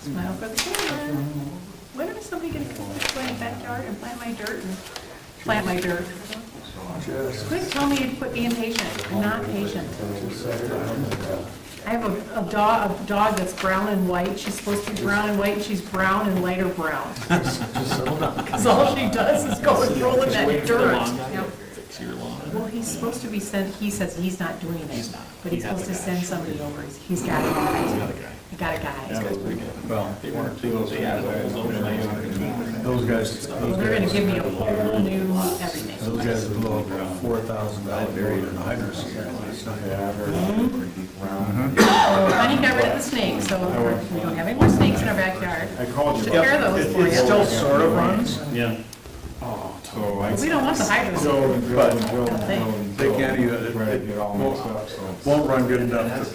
Smile for the camera. When is somebody going to come to my backyard and plant my dirt Quit telling me to quit being patient. I'm not patient. I have a dog that's brown and white. She's supposed to be brown and white, and she's brown and lighter brown. Because all she does is go and roll in that dirt. Yep. Well, he's supposed to be sent, he says he's not doing it, but he's supposed to send somebody over. He's got a guy. He got a guy. Well, those guys. Well, they're gonna give me a whole new everything. Those guys would blow up around $4,000 buried in hydrants. Oh, Honey got rid of the snakes, so we don't have any more snakes in our backyard. I called you. Took care of those for It you. still sort of runs. Yeah. So We don't want the hydrants. But they can't even, it won't run good enough to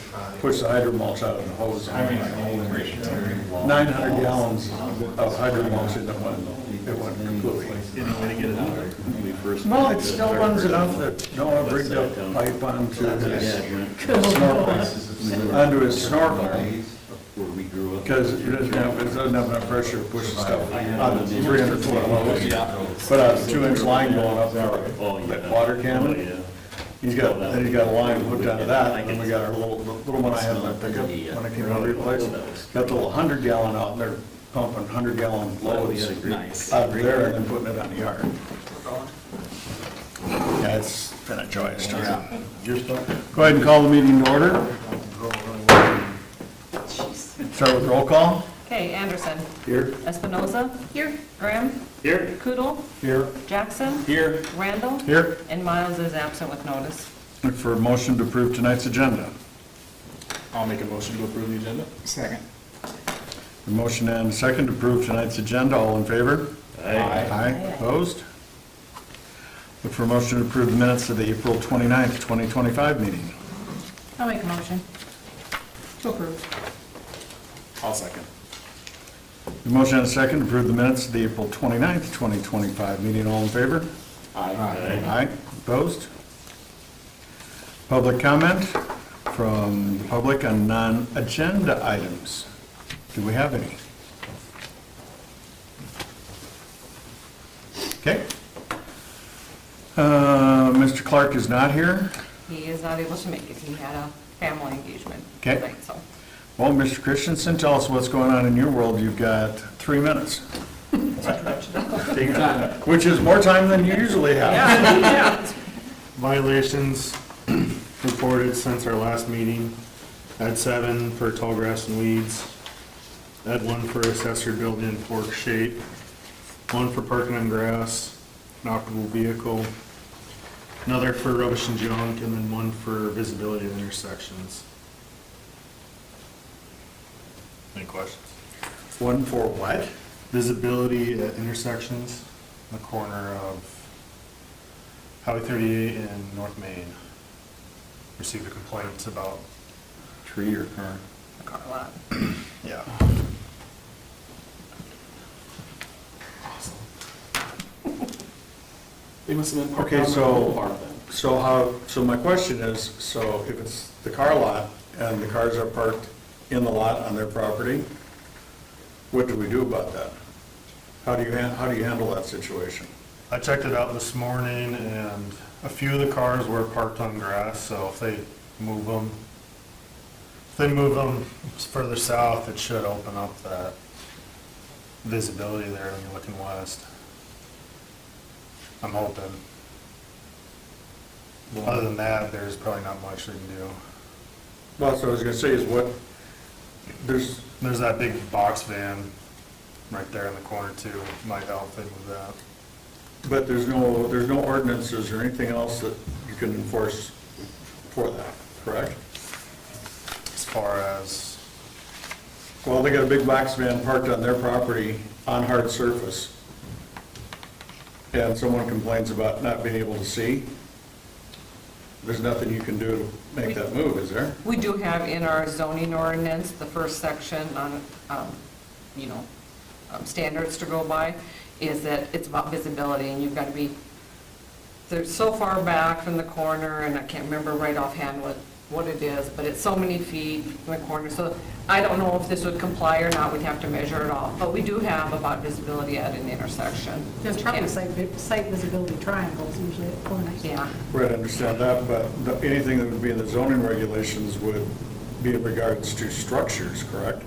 push the hydro mulch out of the hose. 900 gallons of hydro mulch in it went completely. Well, it still runs enough that Noah rigged up a pipe onto his snorkel. Because it doesn't have enough pressure to push the stuff out of the 300-foot hose. But out of the 2-inch line going up there, that water cannon. He's got a line hooked onto that, and then we got our little one I had in my pickup when I came out to replace it. Got the little 100-gallon out, and they're pumping 100-gallon loads out of there and then putting it on the yard. Yeah, it's been a joyous time. Go ahead and call the meeting to order. Start with roll call. Okay, Anderson. Here. Espinoza. Here. Graham. Here. Kutil. Here. Jackson. Here. Randall. Here. And Miles is absent with notice. Look for a motion to approve tonight's agenda. I'll make a motion to approve the agenda. Second. A motion and a second to approve tonight's agenda. All in favor? Aye. Opposed? Look for a motion to approve the minutes of the April 29th, 2025 meeting. I'll make a motion to approve. I'll second. A motion and a second to approve the minutes of the April 29th, 2025 meeting. All in favor? Aye. Aye. Opposed? Public comment from the public on non-agenda items. Do we have any? Okay. Mr. Clarke is not here. He is not able to make it. He had a family engagement Okay. tonight, so. Well, Mr. Christensen, tell us what's going on in your world. You've got 3 minutes. Take your time. Which is more time than you usually have. Yeah. Violations reported since our last meeting. I had 7 for tall grass and weeds. I had 1 for accessory building in poor shape. 1 for parking on grass, inoperable vehicle. Another for rubbish and junk, and then 1 for visibility of intersections. Any questions? 1 for what? Visibility at intersections, the corner of Highway 38 and North Main. Received a complaint about Tree or car? A car lot. Yeah. They must have been parked Okay, on the whole part then. so my question is, so if it's the car lot and the cars are parked in the lot on their property, what do we do about that? How do you handle that situation? I checked it out this morning, and a few of the cars were parked on grass, so if they move them further south, it should open up that visibility there when you're looking west. I'm hoping. Other than that, there's probably not much we can do. Well, so I was gonna say is what, there's, There's that big box van right there in the corner too, might help if they move that. but there's no ordinances or anything else that you can enforce for that, correct? As far as, Well, they got a big box van parked on their property on hard surface, and someone complains about not being able to see. There's nothing you can do to make that move, is there? We do have in our zoning ordinance, the first section on, standards to go by, is that it's about visibility, and you've got to be, they're so far back from the corner, and I can't remember right offhand what what it is, but it's so many feet in the corner. So I don't know if this would comply or not, we'd have to measure it all. But we do have about visibility at an intersection. There's probably site visibility triangles usually at corners. Yeah, Right, I understand that, but anything that would be in the zoning regulations would be in regards to structures, correct?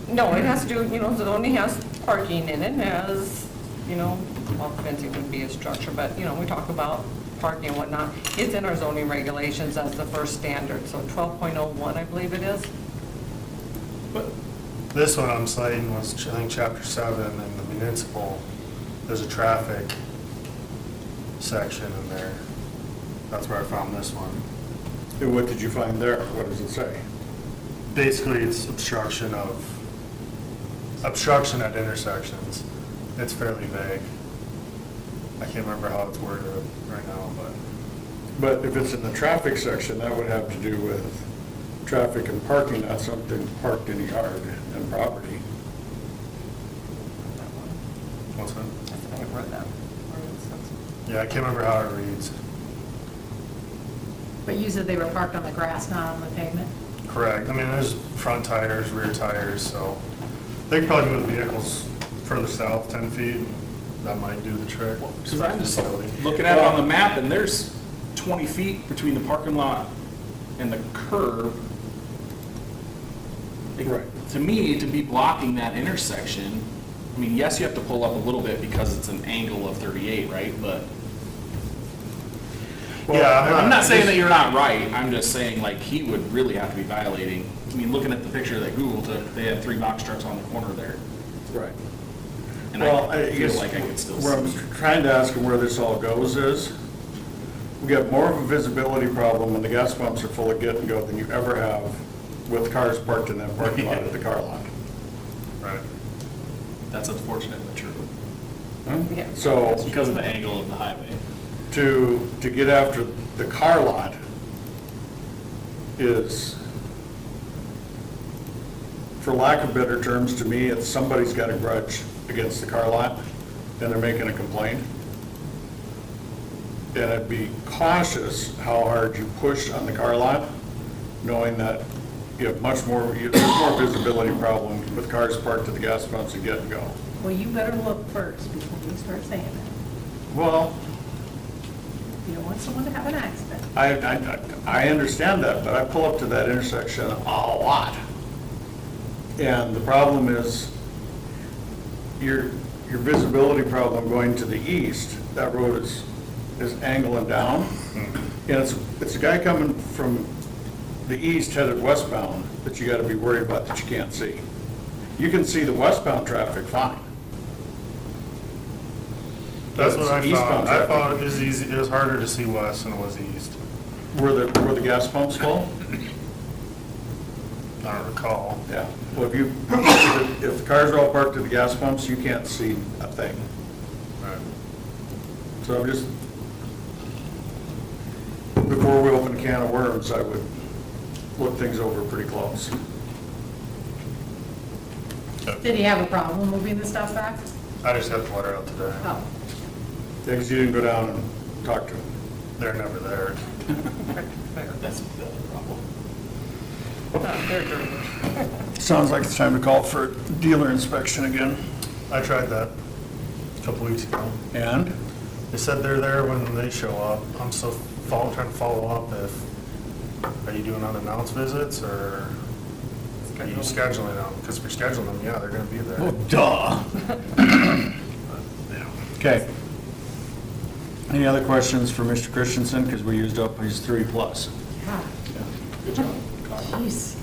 no, it has to do, it only has parking in it, and has, well, fencing wouldn't be a structure, but, we talk about parking and whatnot. It's in our zoning regulations as the first standard, so 12.01, I believe it is. But This one I'm citing was, I think, chapter 7 in the municipal. There's a traffic section in there. That's where I found this one. And what did you find there? What does it say? Basically, it's obstruction at intersections. It's fairly vague. I can't remember how it's worded right now, but. But if it's in the traffic section, that would have to do with traffic and parking, not something parked in a yard and property. What's that? I think I've read that. Yeah, I can't remember how it reads. But you said they were parked on the grass, not on the pavement? Correct. I mean, there's front tires, rear tires, so they could probably move the vehicles further south 10 feet. That might do the trick. because I'm just looking at it on the map, and there's 20 feet between the parking lot and the curb. Like, Right. To me, to be blocking that intersection, I mean, yes, you have to pull up a little bit because it's an angle of 38, right? But Yeah, I'm not saying that you're not right. I'm just saying, like, he would really have to be violating. I mean, looking at the picture that Google took, they had 3 box trucks on the corner there. Right. And Well, I feel guess like I could still where I'm see. trying to ask where this all goes is, we got more of a visibility problem when the gas pumps are full of get and go than you ever have with cars parked in that parking lot at the car lot. right. That's unfortunate but true. Yeah. So It's because of the angle of the highway. to get after the car lot is, for lack of better terms, to me, it's somebody's got a grudge against the car lot, and they're making a complaint. And I'd be cautious how hard you push on the car lot, knowing that you have there's more visibility problem with cars parked at the gas pumps and get and go. Well, you better look first before you start saying that. Well, You don't want someone to have an accident. I understand that, but I pull up to that intersection a lot. And the problem is, your visibility problem going to the east, that road is angling down. And it's a guy coming from the east headed westbound that you gotta be worried about that you can't see. You can see the westbound traffic fine. That's But what I it's eastbound found. I traffic. thought it was easy, it was harder to see west than it was east. Where the gas pumps full? I don't recall. Yeah, well, if the cars are all parked at the gas pumps, you can't see a thing. Right. So I'm just, before we open a can of worms, I would look things over pretty close. Did he have a problem moving the stuff back? I just got the letter out today. Oh, Yeah, because you didn't go down and talk to them. They're never there. That's the other problem. They're dirty. Sounds like it's time to call for dealer inspection again. I tried that a couple weeks ago. And? They said they're there when they show up. I'm still trying to follow up are you doing unannounced visits or are you scheduling them? Because if you're scheduling them, yeah, they're gonna be there. Well, duh. Okay. Any other questions for Mr. Christensen? Because we used up his 3+. yeah. Good job. Jeez.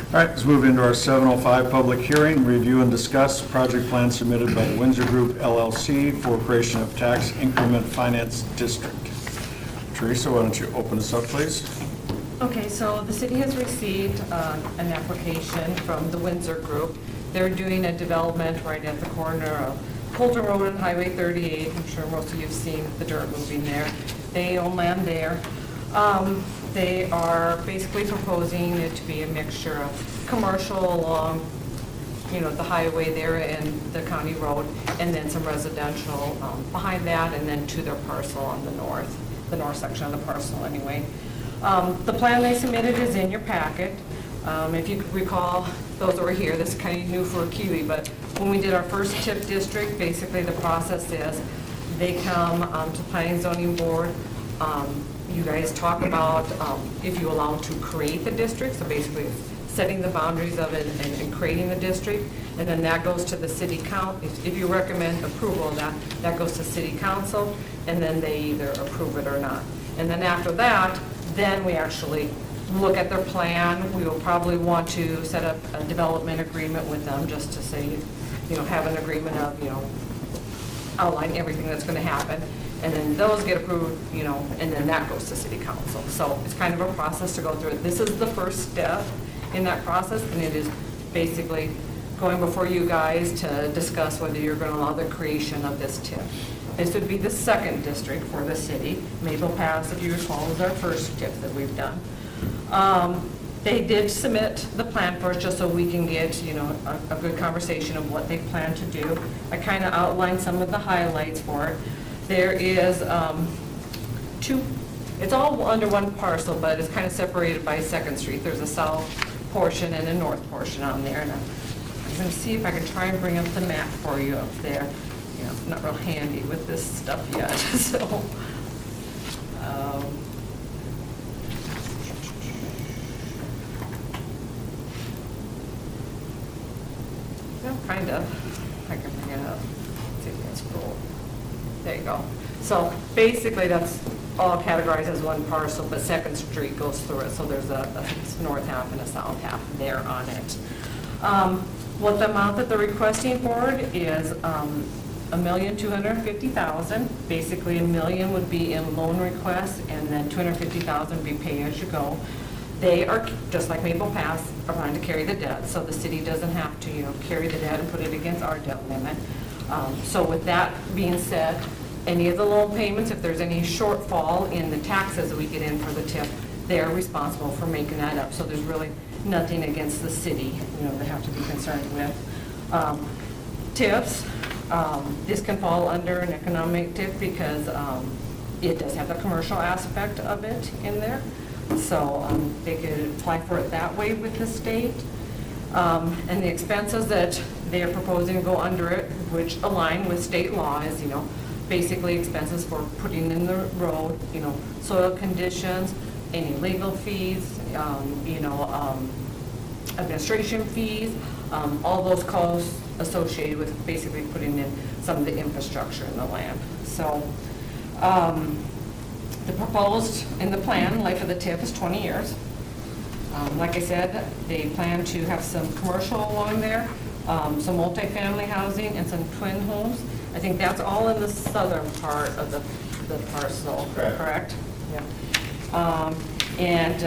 All right, let's move into our 7:05 public hearing. Review and discuss project plan submitted by the Windsor Group LLC for creation of tax increment finance district. Teresa, why don't you open us up, please? Okay, so the city has received an application from the Windsor Group. They're doing a development right at the corner of Coulter Road and Highway 38. I'm sure most of you have seen the dirt moving there. They own land there. They are basically proposing it to be a mixture of commercial along, the highway there and the county road, and then some residential behind that, and then to their parcel on the north. the north section of the parcel anyway. The plan they submitted is in your packet. If you could recall, those that were here, this is kind of new for Keely, but when we did our first TIP district, basically the process is they come to Planning and Zoning Board. You guys talk about if you allow to create the district, so basically setting the boundaries of it and creating the district, and then that goes to the city council. If you recommend approval of that, that goes to city council, and then they either approve it or not. And then after that, then we actually look at their plan. We will probably want to set up a development agreement with them, just to say, you know, have an agreement of, you know, outline everything that's going to happen. And then those get approved, you know, and then that goes to city council. So it's kind of a process to go through. This is the first step in that process, and it is basically going before you guys to discuss whether you're going to allow the creation of this TIF. This would be the second district for the city. Maple Pass, if you recall, was our first TIF that we've done. They did submit the plan for us just so we can get, you know, a good conversation of what they plan to do. I kind of outlined some of the highlights for it. There is it's all under one parcel, but it's kind of separated by 2nd Street. There's a south portion and a north portion on there. And I'm going to see if I can try and bring up the map for you up there. You know, I'm not real handy with this stuff yet, so. Kind of. I can bring it up. Let's see if I can scroll. There you go. So basically, that's all categorized as one parcel, but 2nd Street goes through it. So there's a north half and a south half there on it. What the amount that they're requesting for it is $1,250,000. Basically, $1 million would be in loan requests, and then $250,000 would be pay as you go. They are, just like Maple Pass, are going to carry the debt, so the city doesn't have to, you know, carry the debt and put it against our debt limit. So with that being said, any of the loan payments, if there's any shortfall in the taxes that we get in for the TIF, they're responsible for making that up. So there's really nothing against the city, you know, they have to be concerned with. TIFs, this can fall under an economic TIF because it does have the commercial aspect of it in there. So they could apply for it that way with the state. And the expenses that they are proposing to go under it, which align with state law, is, you know, basically expenses for putting in the road, you know, soil conditions, any legal fees, you know, administration fees, all those costs associated with basically putting in some of the infrastructure in the land. So the proposed in the plan, life of the TIF is 20 years. Like I said, they plan to have some commercial along there, some multifamily housing, and some twin homes. I think that's all in the southern part of the parcel, correct? Yeah. And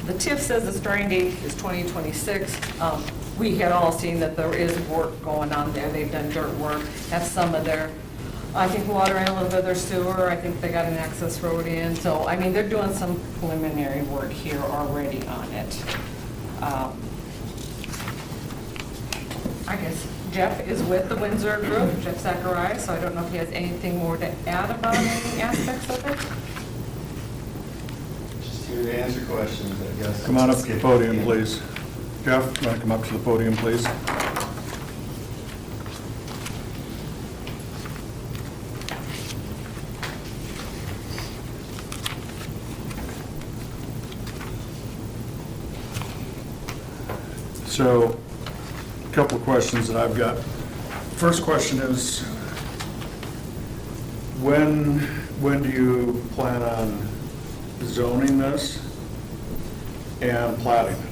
the TIF says the starting date is 2026. We had all seen that there is work going on there. They've done dirt work, have some of their, I think, water and a little bit of their sewer. I think they got an access road in. So, I mean, they're doing some preliminary work here already on it. I guess Jeff is with the Windsor group, Jeff Zachariah, so I don't know if he has anything more to add about any aspects of it. Just here to answer questions, I guess. Come on up to the podium, please. Jeff, you want to come up to the podium, please? So, a couple of questions that I've got. First question is, when do you plan on zoning this and platting it?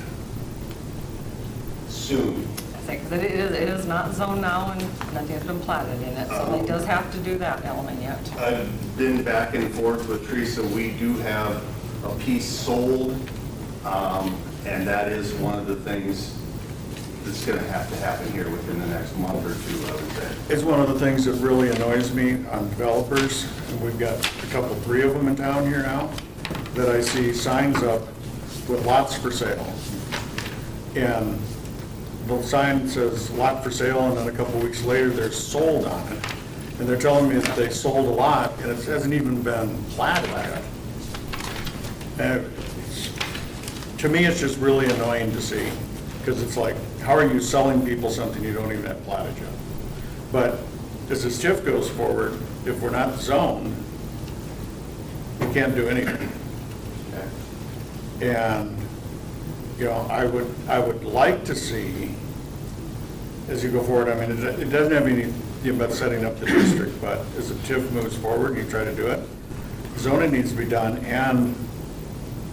Soon. Because it is not zoned now and nothing has been platted in it, so he does have to do that element yet. I've been back and forth with Teresa. We do have a piece sold, and that is one of the things that's going to have to happen here within the next month or two, I would say. It's one of the things that really annoys me on developers, and we've got three of them in town here now, that I see signs up with lots for sale. And the sign says lot for sale, and then a couple weeks later, they're sold on it. And they're telling me that they sold a lot, and it hasn't even been platted yet. And to me, it's just really annoying to see, because it's like, how are you selling people something you don't even have platted yet? But as this TIF goes forward, if we're not zoned, we can't do anything. And, you know, I would like to see, as you go forward, I mean, it doesn't have anything about setting up the district, but as the TIF moves forward and you try to do it, zoning needs to be done, and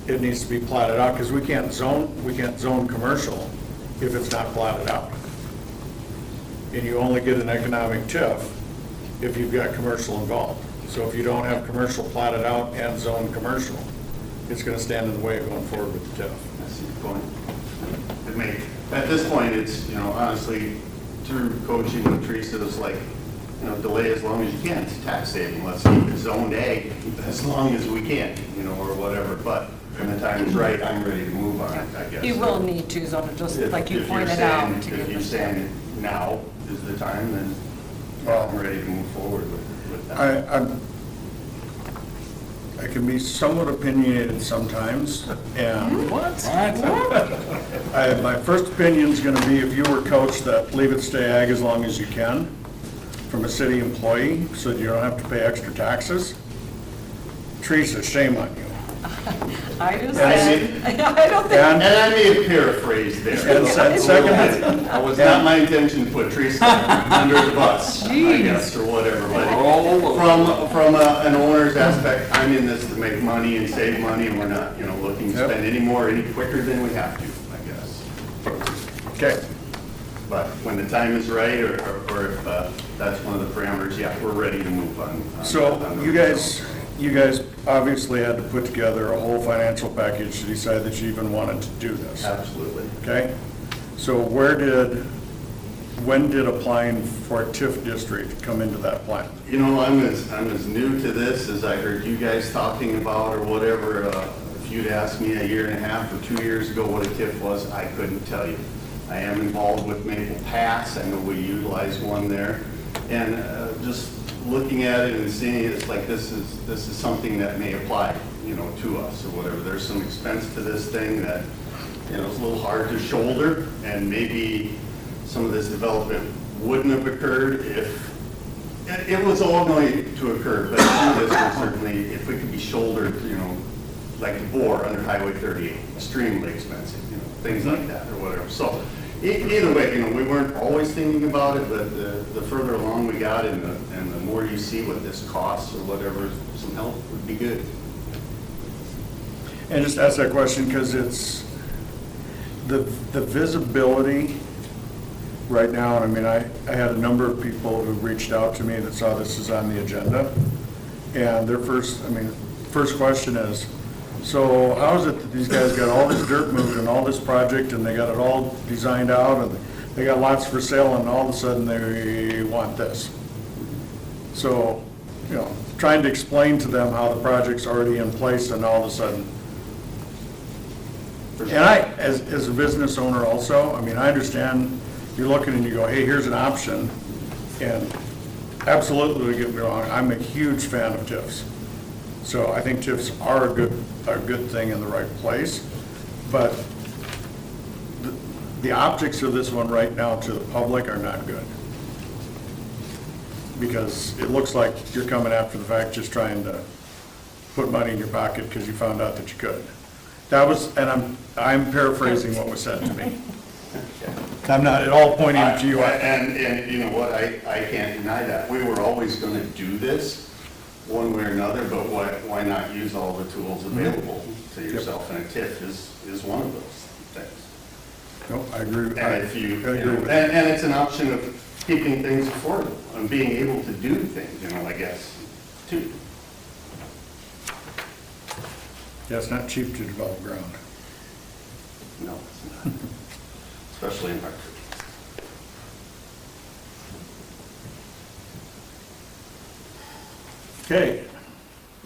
it needs to be platted out, because we can't zone commercial if it's not platted out. And you only get an economic TIF if you've got commercial involved. So if you don't have commercial platted out and zone commercial, it's gonna stand in the way of going forward with the TIF. I see the point. It may, at this point, it's, you know, honestly, through coaching with Teresa, it's like, you know, delay as long as you can, it's tax saving, let's keep it zoned ag as long as we can, you know, or whatever, but when the time is right, I'm ready to move on it, I guess. You will need to zone it, just If- like you if you're pointed saying- out. to If get you're the- saying now is the time, then I'm ready to move forward with that. I can be somewhat opinionated sometimes, and my first opinion's gonna be, if you were coached, that leave it stay ag as long as you can, from a city employee, so that you don't have to pay extra taxes. Teresa, shame on you. I just And- said, I don't think, And I may have paraphrased there. And second, That was not my intention to put Teresa under the bus, I guess, or whatever, but from an owner's aspect, I'm in this to make money and save money, and we're not, you know, looking to Yep. spend any more, any quicker than we have to, I guess. okay, But when the time is right, or if that's one of the parameters, yeah, we're ready to move on. so you guys obviously had to put together a whole financial package to decide that you even wanted to do this, Absolutely. okay? So when did applying for a TIF district come into that plan? You know, I'm as new to this as I heard you guys talking about, or whatever. If you'd asked me a year and a half or 2 years ago what a TIF was, I couldn't tell you. I am involved with Maple Pass, I know we utilize one there, and just looking at it and seeing it, it's like this is something that may apply, you know, to us or whatever. There's some expense to this thing that, you know, it's a little hard to shoulder, and maybe some of this development wouldn't have occurred if it was all going to occur, but this would certainly, if it could be shouldered, you know, like the bore under Highway 38, extremely expensive, you know, things like that or whatever. So either way, you know, we weren't always thinking about it, but the further along we got and the more you see what this costs or whatever, some help would be good. And just ask that question because it's the visibility right now. And I mean, I had a number of people who reached out to me that saw this is on the agenda. And their first question is, so how is it that these guys got all this dirt moved and all this project and they got it all designed out and they got lots for sale and all of a sudden they want this? So, you know, trying to explain to them how the project's already in place and all of a sudden. And I, as a business owner also, I mean, I understand you're looking and you go, hey, here's an option. And absolutely, don't get me wrong, I'm a huge fan of TIFs. So I think TIFs are a good thing in the right place. But the optics of this one right now to the public are not good. Because it looks like you're coming after the fact, just trying to put money in your pocket because you found out that you could. That was, and I'm paraphrasing what was said to me. I'm not at all pointing to you. And you know what, I can't deny that. We were always going to do this one way or another, but why not use all the tools available to yourself? And a TIF is one of those things. No, I agree with that. And if you, I agree with and that. it's an option of keeping things affordable and being able to do things, you know, I guess, too. Yeah, it's not cheap to develop ground. No, it's not. Especially in Hartford. Okay,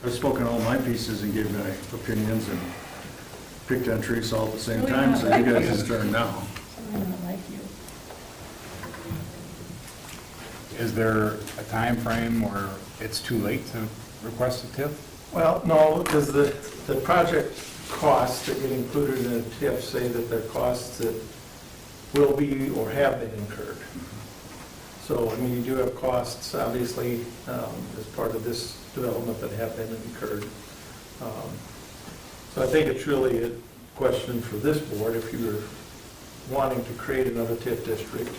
I've spoken all my pieces and gave my opinions and picked on Teresa all at the same time, so you guys' turn now. Someone that like you. Is there a time frame where it's too late to request a TIF? Well, no, because the project costs that get included in a TIF say that they're costs that will be or have been incurred. So, I mean, you do have costs, obviously, as part of this development that have been incurred. So I think it's really a question for this board, if you were wanting to create another TIF district.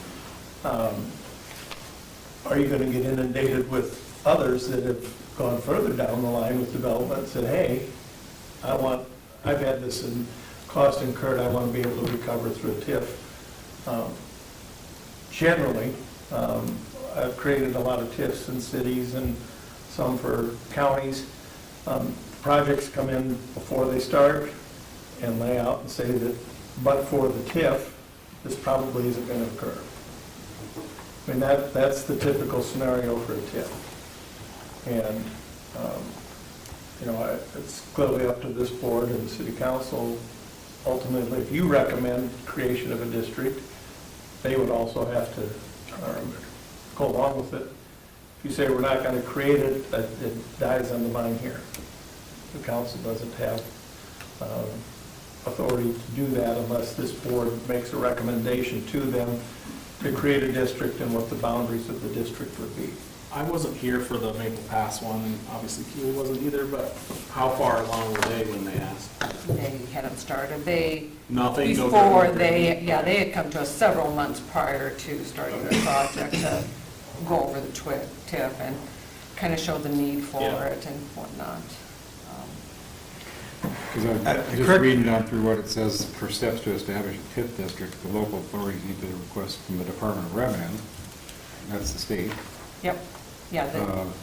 Are you going to get inundated with others that have gone further down the line with development and said, hey, I've had this in cost incurred, I want to be able to recover through a TIF. Generally, I've created a lot of TIFs in cities and some for counties. Projects come in before they start and lay out and say that, but for the TIF, this probably isn't going to occur. I mean, that's the typical scenario for a TIF. And, it's clearly up to this board and the city council. Ultimately, if you recommend creation of a district, they would also have to go along with it. If you say we're not going to create it, it dies on the vine here. The council doesn't have authority to do that unless this board makes a recommendation to them to create a district and what the boundaries of the district would be. I wasn't here for the Maple Pass one, and obviously Keely wasn't either, but how far along were they when they asked? They hadn't started. They, Nothing? no before good? they had come to us several months prior to starting the project to go over the TIF and kind of show the need for Yeah. it and whatnot. Because I'm just correct- reading down through what it says, for steps to establish a TIF district, the local authorities need to request from the Department of Revenue, that's the state, Yep, yeah,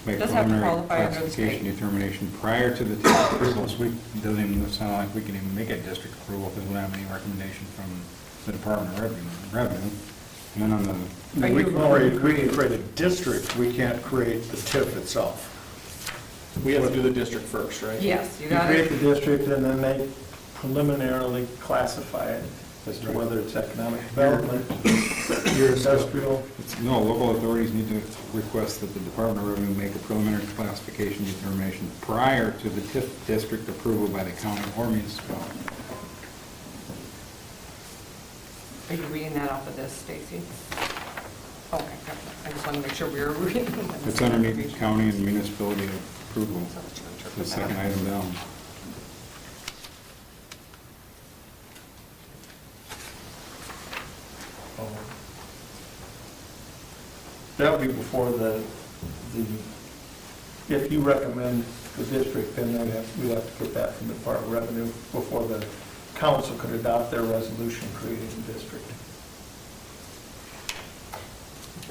make that does have to preliminary qualify under the classification state. determination prior to the TIF approval. So it doesn't even sound like we can even make a district approval because we don't have any recommendation from the Department of Revenue. And then on the, Are We you- can create a district, we can't create the TIF itself. We have to do the district first, right? Yes, you You got create it. the district and then they preliminarily classify it as to whether it's economic development, your industrial. no, local authorities need to request that the Department of Revenue make a preliminary classification determination prior to the TIF district approval by the county or municipality. Are you reading that off of this, Stacey? Okay, gotcha. I just want to make sure we were reading. It's underneath county and municipality approval, the second item down. That would be before if you recommend the district, then we'd have to get that from the Department of Revenue before the council could adopt their resolution creating the district.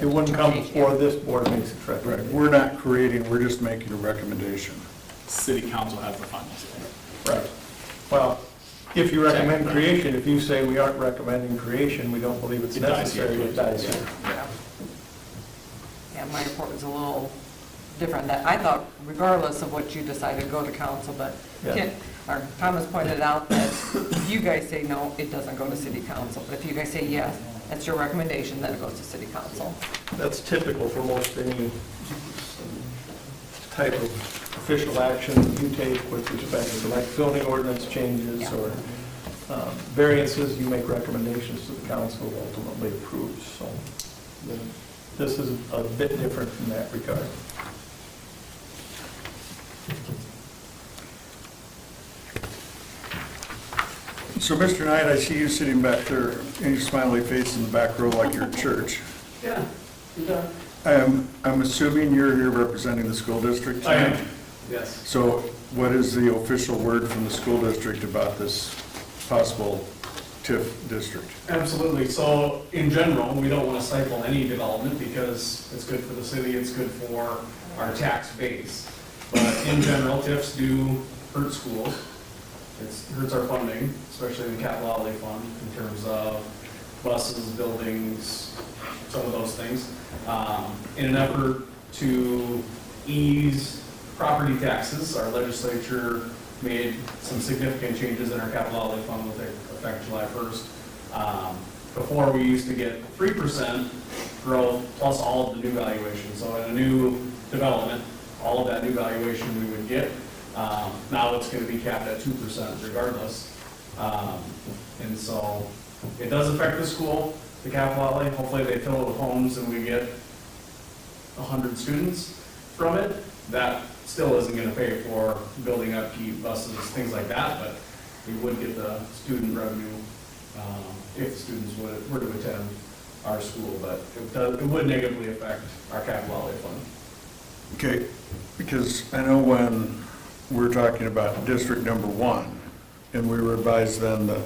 It wouldn't come before this board makes its Right, recommendation. we're not creating, we're just making a recommendation. City council has the final say. Right. Well, if you recommend creation, if you say we aren't recommending creation, we don't believe it's It dies here. necessary, it dies here. Yeah. Yeah, my report was a little different. That I thought regardless of what you decided, go to council, but Yeah. Thomas pointed out that if you guys say no, it doesn't go to city council. But if you guys say yes, that's your recommendation, then it goes to city council. That's typical for most any type of official action you take with respect to like zoning ordinance changes Yeah. or variances, you make recommendations to the council, who ultimately approves, so this is a bit different in that regard. So, Mr. Knight, I see you sitting back there, and your smiley face in the back row like you're at church. Yeah, you done? I'm assuming you're here representing the school district I am. tonight? Yes. So what is the official word from the school district about this possible TIF district? Absolutely. So in general, we don't want to stifle any development because it's good for the city, it's good for our tax base. But in general, TIFs do hurt schools. It hurts our funding, especially the capital outlay fund in terms of buses, buildings, some of those things. In an effort to ease property taxes, our legislature made some significant changes in our capital outlay fund with effect July 1st. Before, we used to get 3% growth plus all of the new valuation. So in a new development, all of that new valuation we would get. Now it's gonna be capped at 2% regardless. And so it does affect the school, the capital outlay. Hopefully they fill it with homes and we get 100 students from it. That still isn't gonna pay for building upkeep, buses, things like that, but we would get the student revenue if the students were to attend our school, but it would negatively affect our capital outlay fund. Okay, because I know when we're talking about district number 1, and we were advised then that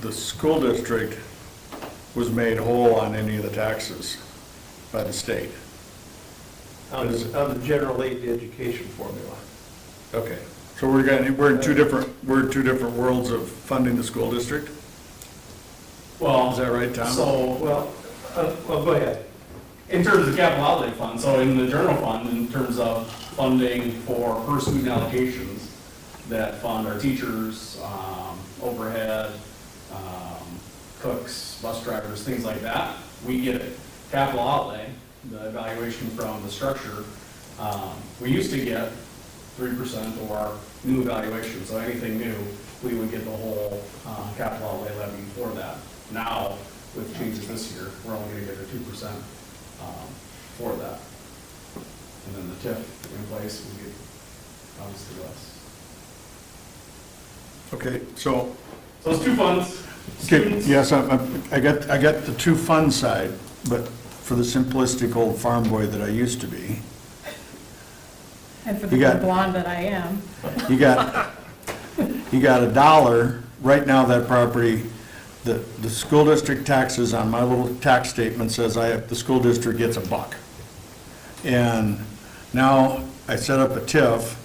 the school district was made whole on any of the taxes by the state. On the general aid education formula. Okay, so we're in two different worlds of funding the school district? Well. Is that right, Tom? So, well, go ahead. In terms of capital outlay fund, so in the general fund, in terms of funding for per student allocations that fund our teachers, overhead, cooks, bus drivers, things like that, we get it. Capital outlay, the evaluation from the structure, we used to get 3% or new evaluation, so anything new, we would get the whole capital outlay levy for that. Now, with changes this year, we're only gonna get a 2% for that. And then the TIF in place will get obviously less. Okay, so, So it's two funds. okay, Students- yes, I got the two fund side, but for the simplistic old farm boy that I used to be, And for the You got- blonde that I am. you got $1, right now that property, the school district taxes on my little tax statement says the school district gets $1. And now I set up a TIF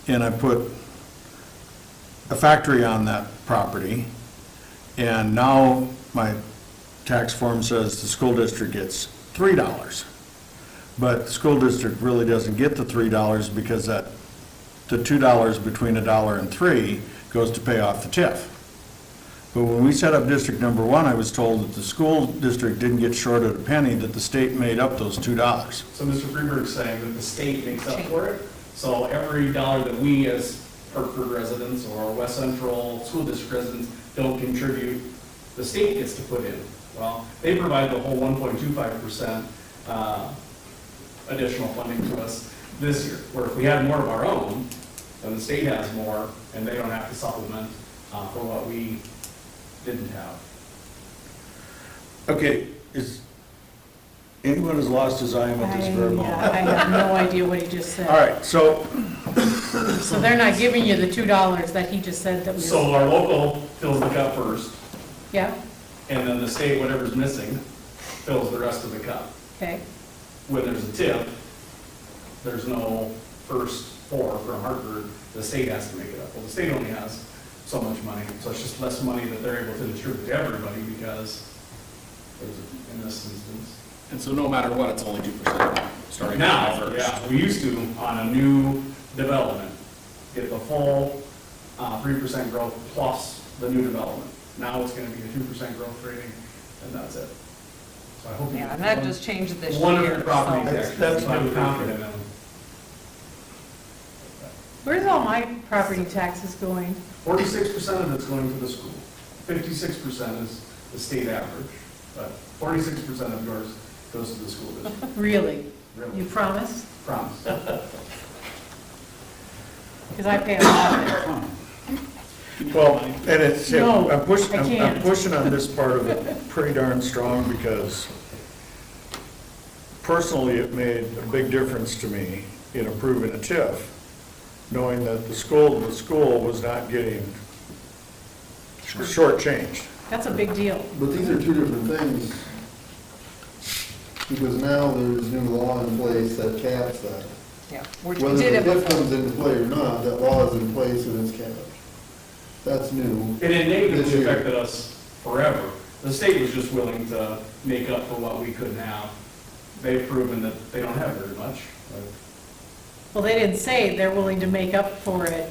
and I put a factory on that property. And now my tax form says the school district gets $3. But the school district really doesn't get the $3 because the $2 between $1 and $3 goes to pay off the TIF. But when we set up district number 1, I was told that the school district didn't get shorted a penny, that the state made up those $2. So Mr. Freeberg's saying that the state makes up for it. So every dollar that we as Hartford residents or West Central School District residents don't contribute, the state gets to put in. Well, they provide the whole 1.25% additional funding to us this year. Where if we had more of our own, then the state has more and they don't have to supplement for what we didn't have. Okay, is anyone has lost his eye at this very moment? I have no idea what he just said. All right, so, So they're not giving you the $2 that he just said that we So were, our local fills the cup first, yeah, and then the state, whatever's missing, fills the rest of the cup. okay. When there's a tip, there's no first four from Hartford, the state has to make it up. Well, the state only has so much money, so it's just less money that they're able to distribute to everybody because there's, in this instance. And so no matter what, it's only 2% starting Now, July 1st. yeah, we used to, on a new development, get the full 3% growth plus the new development. Now it's gonna be a 2% growth rating, and that's it. So I hope you. Yeah, and that just changed this year. One of your property so- taxes, That's I'm new. confident in. Where's all my property taxes going? 46% of it's going to the school. 56% is the state average, but 46% of yours goes to the school district. Really? Really. You promise? Promise. Because I pay a lot of it. well, and it's, No, I'm I pushing can't. on this part of it pretty darn strong because personally, it made a big difference to me in approving a TIF, knowing that the school was not getting shortchanged. That's a big deal. But these are two different things, because now there's new law in place that caps that. Yeah, which we Whether did the it TIF before. comes into play or not, that law is in place and it's capped. That's new. And it This negatively year. affected us forever. The state was just willing to make up for what we couldn't have. They've proven that they don't have very much. but Well, they didn't say they're willing to make up for it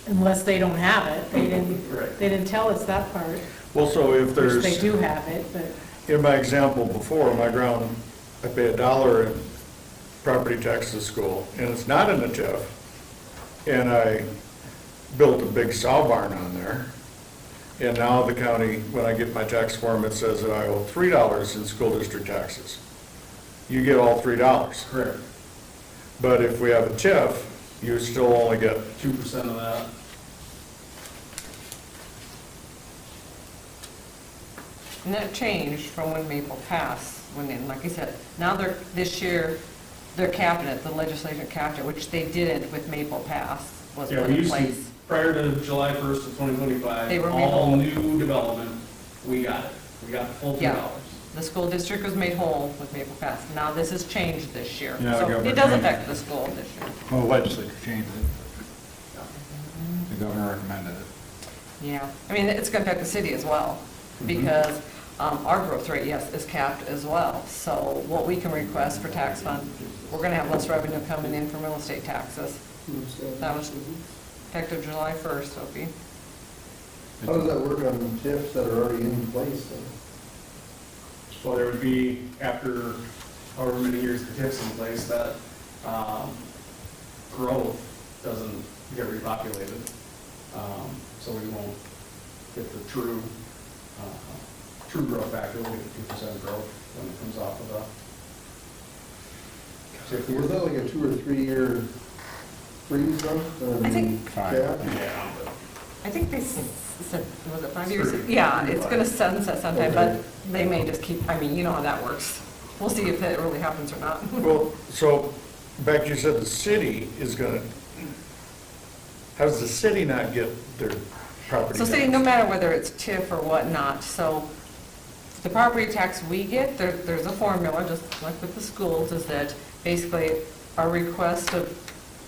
unless they don't have it. They Right. didn't tell us that part, Well, so if which there's, they do have it, but, in my example before, my ground I pay $1 in property tax to school, and it's not in the TIF, and I built a big sow barn on there, and now the county, when I get my tax form, it says that I owe $3 in school district taxes. You get all $3. Correct. But if we have a TIF, you still only get, 2% of that. And that changed from when Maple passed, like I said, now this year, they're capping it, the legislature capped it, which they didn't with Maple Pass, was Yeah, put we in used to, place. prior to July 1st of They 2025, were made all whole. new development, we got it. We got the full $2. Yeah. The school district was made whole with Maple Pass. Now this has changed this year. Yeah, the So governor it does changed affect the school this year. Well, the legislature changed it. The governor recommended it. Yeah, I mean, it's going to affect the city as well, because our growth rate, yes, is capped as well. So what we can request for tax fund, we're going to have less revenue coming in from real estate taxes. That was effective July 1st, Sophie. How does that work on TIFs that are already in place then? So there would be, after however many years the TIF's in place, that growth doesn't get repopulated. So we won't get the true growth factor, we'll get the 2% growth when it comes off of the TIF. Was that like a 2 or 3 year freeze though? I think- Cap? Yeah, but I think they said, was it 5 years? Yeah, it's going to sunset sometime, but they may just keep, I mean, you know how that works. We'll see if it really happens or not. well, so, back you said the city is gonna, how does the city not get their property So tax? say, no matter whether it's TIF or whatnot, so the property tax we get, there's a formula, just like with the schools, is that basically our request of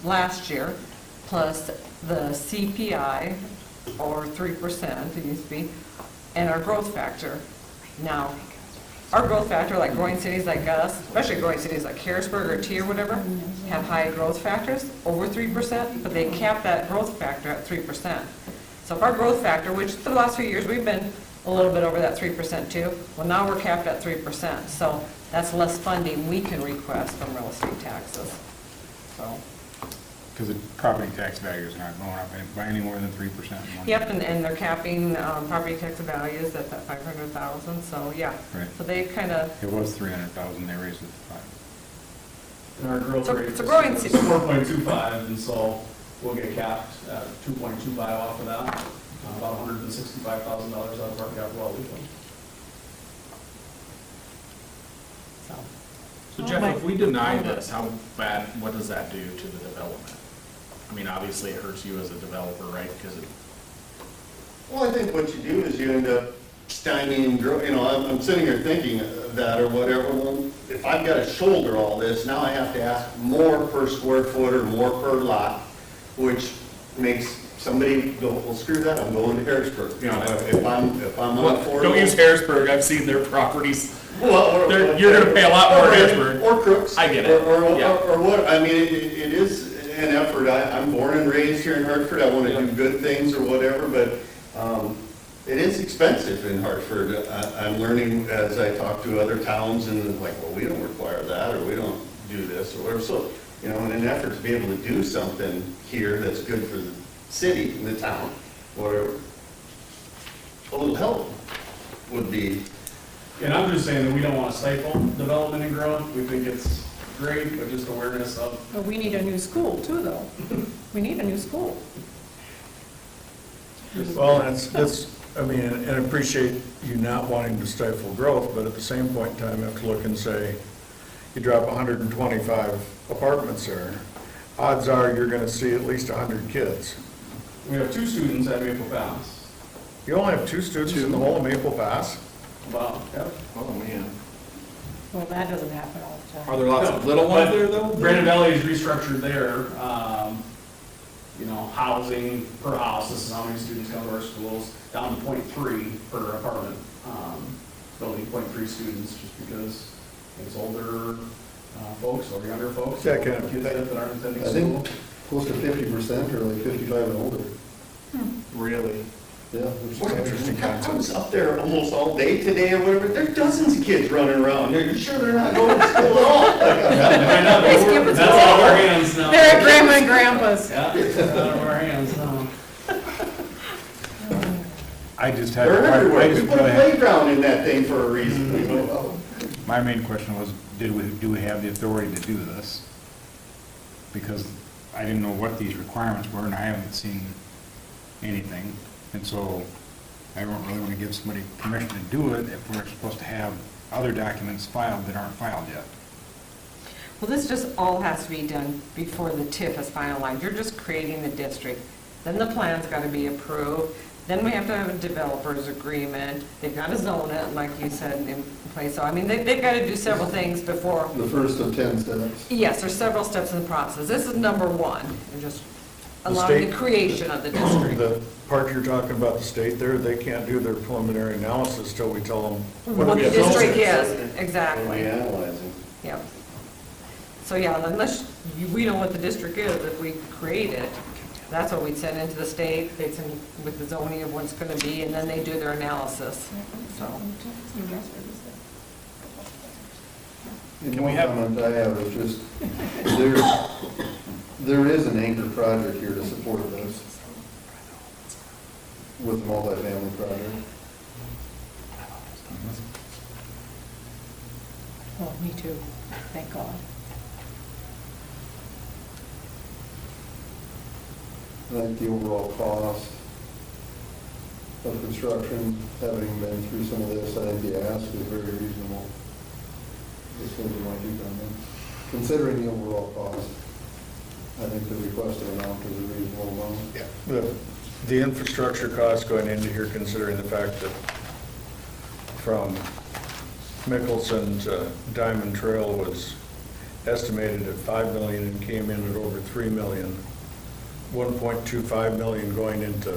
last year plus the CPI, or 3%, it used to be, and our growth factor. Now, our growth factor, like growing cities like us, especially growing cities like Harrisburg or T or whatever, have high growth factors, over 3%, but they cap that growth factor at 3%. So if our growth factor, which for the last few years, we've been a little bit over that 3% too, well, now we're capped at 3%. So that's less funding we can request from real estate taxes. So, Because the property tax values are not going up by any more than 3%. in 1 yep, year. and they're capping property tax values at that 500,000, so yeah. Right. So they kind of, It was 300,000, they raised it to 5. and our growth So- rate it's is a growing city. 4.25, and so we'll get capped at 2.25 off of that, about $165,000 out of our capital outlay fund. so. So Jeff, if we deny this, how bad, what does that do to the development? I mean, obviously it hurts you as a developer, right? Because it, Well, I think what you do is you end up stymieing growth. You know, I'm sitting here thinking that or whatever. Well, if I've got to shoulder all this, now I have to ask more per square foot or more per lot, which makes somebody go, well, screw that, I'm going to Harrisburg. You know, if I'm unaffordable. don't use Harrisburg, I've seen their properties. Well, You're gonna pay a lot more in Harrisburg. Or Crooks. I get it, yeah. Or what, I mean, it is an effort. I'm born and raised here in Hartford. I want to do good things or whatever, but it is expensive in Hartford. I'm learning as I talk to other towns and like, well, we don't require that, or we don't do this, or whatever. So, you know, in an effort to be able to do something here that's good for the city and the town, whatever, a little help would be. And I'm just saying that we don't want to stifle development and growth. We think it's great, but just awareness of, But we need a new school too, though. We need a new school. Well, and it's, I mean, and I appreciate you not wanting to stifle growth, but at the same point in time, you have to look and say, you drop 125 apartments there, odds are you're gonna see at least 100 kids. we have 2 students at Maple Pass. You only have 2 students in the whole of Maple Pass? Wow, yep. oh man. Well, that doesn't happen all the Are time. there lots of little ones there though? Brandon Valley is restructured there, you know, housing per house, this is how many students come to our schools, down to 0.3 per apartment. Building 0.3 students, just because it's older folks or younger folks. Yeah, kind of. Kids that aren't attending I school. think close to 50% are like 55 and older. Really? Yeah. What interesting I was concepts. up there almost all day today or whatever, there are dozens of kids running around. You're sure they're not going to school at all? They skip it That's out of our hands now. They're at grandma and grandpa's. Yeah, it's out of our hands now. I just had, They're I everywhere. just We put a really had, playground in that thing for a reason. my main question was, do we have the authority to do this? Because I didn't know what these requirements were, and I haven't seen anything. And so I don't really want to give somebody permission to do it if we're supposed to have other documents filed that aren't filed yet. Well, this just all has to be done before the TIF is finalized. You're just creating the district. Then the plan's got to be approved. Then we have to have a developer's agreement. They've got to zone it, like you said, in place. So, I mean, they've got to do several things before. The first of 10 steps. Yes, there's several steps in the process. This is number one. You're just The allowing state- the creation of the district. The part you're talking about, the state there, they can't do their preliminary analysis till we tell them. What the district is, And exactly. we analyze it. Yep. So, yeah, unless we know what the district is, if we create it, that's what we'd send into the state, they'd send with the zoning of what it's gonna be, and then they do their analysis, so. And Can we one have- comment I have is just, there is an anchor project here to support this with the multifamily project. Oh, me too, thank God. I think the overall cost of construction, having been through some of this, I think the ask is very reasonable. Just things you might do on them. Considering the overall cost, I think the requested amount is a reasonable amount. The infrastructure costs going into here, considering the fact that from Mickelson to Diamond Trail was estimated at 5 million and came in at over 3 million. 1.25 million going into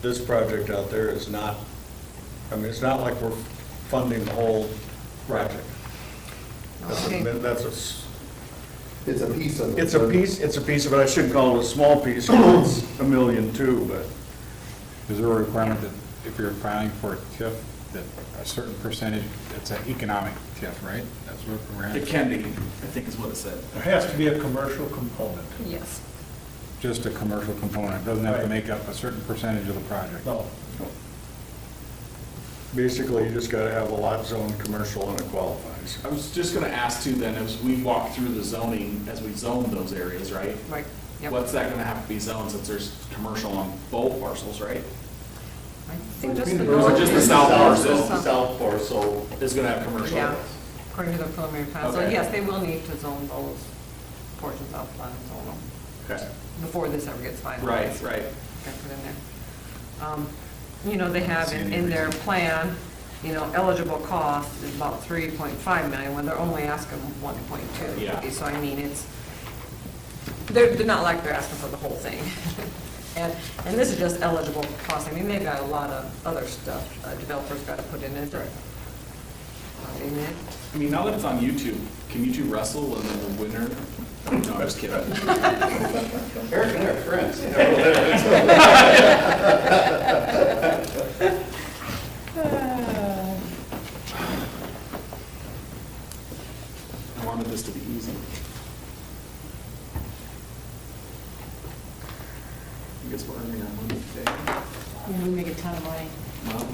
this project out there is not, I mean, it's not like we're funding the whole project. Okay. That's a, It's a piece of it. it's a piece of it, I shouldn't call it a small piece, 'cause it's $1 million too, but. Is there a requirement that if you're filing for a TIF, that a certain percentage, it's an economic TIF, right? That's what we're at? It can be, I think is what it said. There has to be a commercial component. Yes. Just a commercial component, doesn't have to Right. make up a certain percentage of the project. No, Basically, you just gotta have a lot zoned commercial and it qualifies. I was just gonna ask too then, as we walk through the zoning, as we zone those areas, right? Right, yep. What's that gonna have to be zoned since there's commercial on both parcels, right? I think just the Or north. just the south parcel? The south parcel. Is gonna have commercial? Yeah, according to the preliminary plan. So Okay. yes, they will need to zone those portions of plan, zone them, Okay. before this ever gets finalized. Right. Got put in there. You know, they have in their plan, you know, eligible cost is about 3.5 million, when they're only asking 1.2. Yeah. So I mean, it's, they're not like they're asking for the whole thing. And this is just eligible cost. I mean, they've got a lot of other stuff developers got to put in it. Amen. I mean, now that it's on YouTube, can you two wrestle and then the winner? No, I'm just kidding. Eric and I are friends. I wanted this to be easy. I guess we're earning our money today. Yeah, we make a ton of money. Well,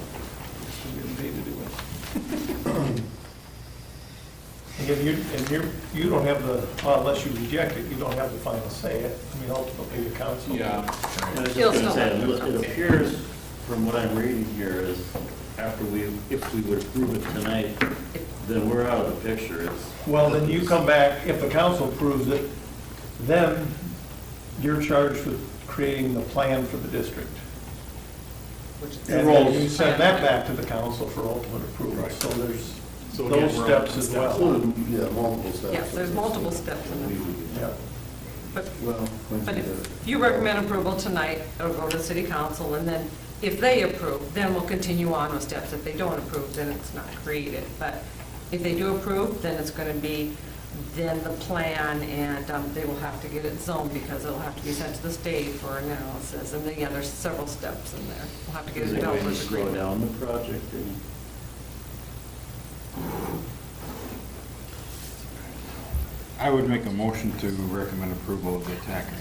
we're getting paid to do it. and you don't have the, well, unless you reject it, you don't have the final say. I mean, ultimately, the council. Yeah. I was You'll just gonna say, still have to- it appears from what I'm reading here is after if we would approve it tonight, then we're out of the picture. Well, then you come back, if the council approves it, then you're charged with creating the plan for the district. And then you send that back to the council for ultimate approval. So there's So again, those we're steps on as steps. well. Yeah, multiple steps. Yes, there's multiple steps in it. Yeah. But Well, But if you recommend approval tonight, it'll go to the city council, and then if they approve, then we'll continue on with steps. If they don't approve, then it's not created. But if they do approve, then it's going to be then the plan, and they will have to get it zoned because it'll have to be sent to the state for analysis. And then, yeah, there's several steps in there. We'll have to get Is a there a way to developer's slow agreement. down the project? I would make a motion to recommend approval of the tax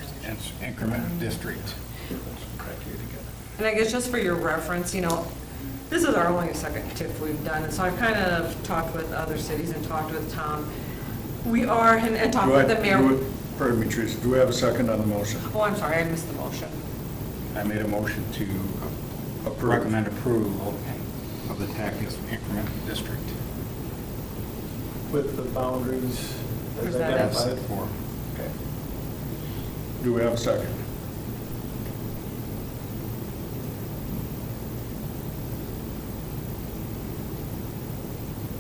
increment district. And I guess just for your reference, this is our only second TIF we've done, and so I've kind of talked with other cities and talked with Tom. We are, and talked with the mayor. Pardon me, Teresa, do we have a second on the motion? Oh, I'm sorry, I missed the motion. I made a motion to recommend approval of the tax increment district. With the boundaries as Presented. That's identified. set for. Okay. Do we have a second?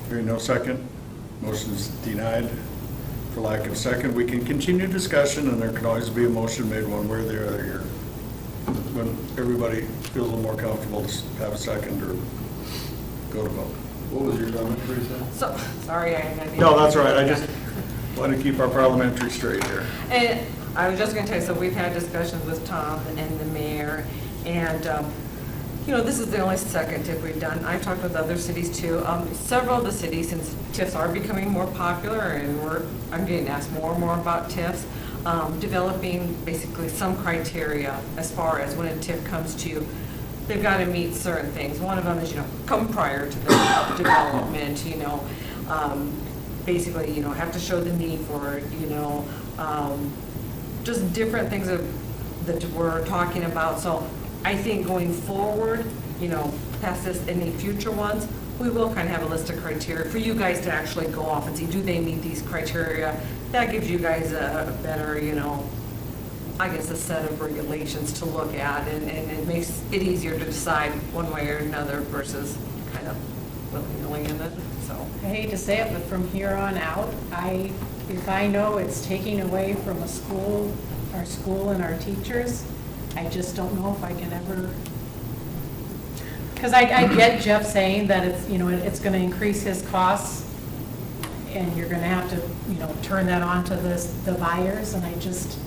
Hearing no second, motion is denied for lack of second. We can continue discussion, and there can always be a motion made one way or the other here. When everybody feels a little more comfortable to have a second or go to vote. What was your comment, Teresa? So, sorry, I didn't. No, that's all right, I just want to keep our parliamentary straight here. And I was just going to tell you, so we've had discussions with Tom and the mayor, and, this is the only second TIF we've done. I've talked with other cities too. Several of the cities, since TIFs are becoming more popular, and I'm getting asked more and more about TIFs, developing basically some criteria as far as when a TIF comes to you. They've got to meet certain things. One of them is, come prior to the development, basically, have to show the need for it, just different things that we're talking about. So I think going forward, past this, any future ones, we will kind of have a list of criteria for you guys to actually go off and see, do they meet these criteria? That gives you guys a better, I guess, a set of regulations to look at, and it makes it easier to decide one way or another versus kind of willy-nilly in it, so. I hate to say it, but from here on out, if I know it's taking away from our school and our teachers, I just don't know if I can ever, because I get Jeff saying that it's, it's going to increase his costs, and you're going to have to, turn that on to the buyers, and I just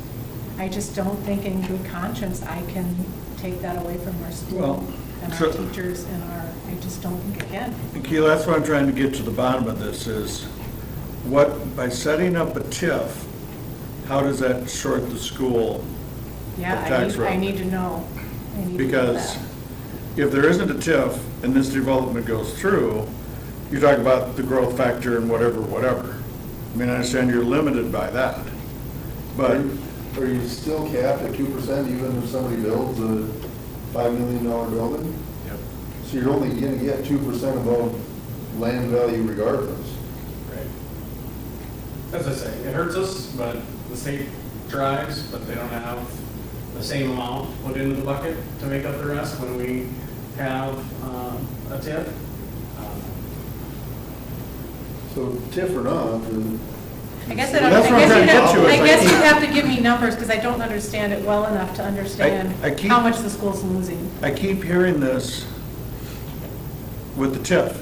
don't think in good conscience I can take that away from our school Well, and our so- teachers and I just don't think I can. And Keely, that's what I'm trying to get to the bottom of this is, by setting up a TIF, how does that short the school? Yeah, tax I revenue. need to know. I need to know Because that. if there isn't a TIF and this development goes through, you talk about the growth factor and whatever. I mean, I understand you're limited by that, but Are you still capped at 2% even if somebody builds a $5 million building? Yep. So you're only gonna get 2% above land value regardless. Right. As I say, it hurts us, but the state tries, but they don't have the same amount put into the bucket to make up the rest when we have a TIF. So TIF or not, I guess Well, that's what I'm trying to get to, is I guess like- you have to give me numbers, because I don't understand it well enough to understand I keep- how much the school's losing. I keep hearing this with the TIF.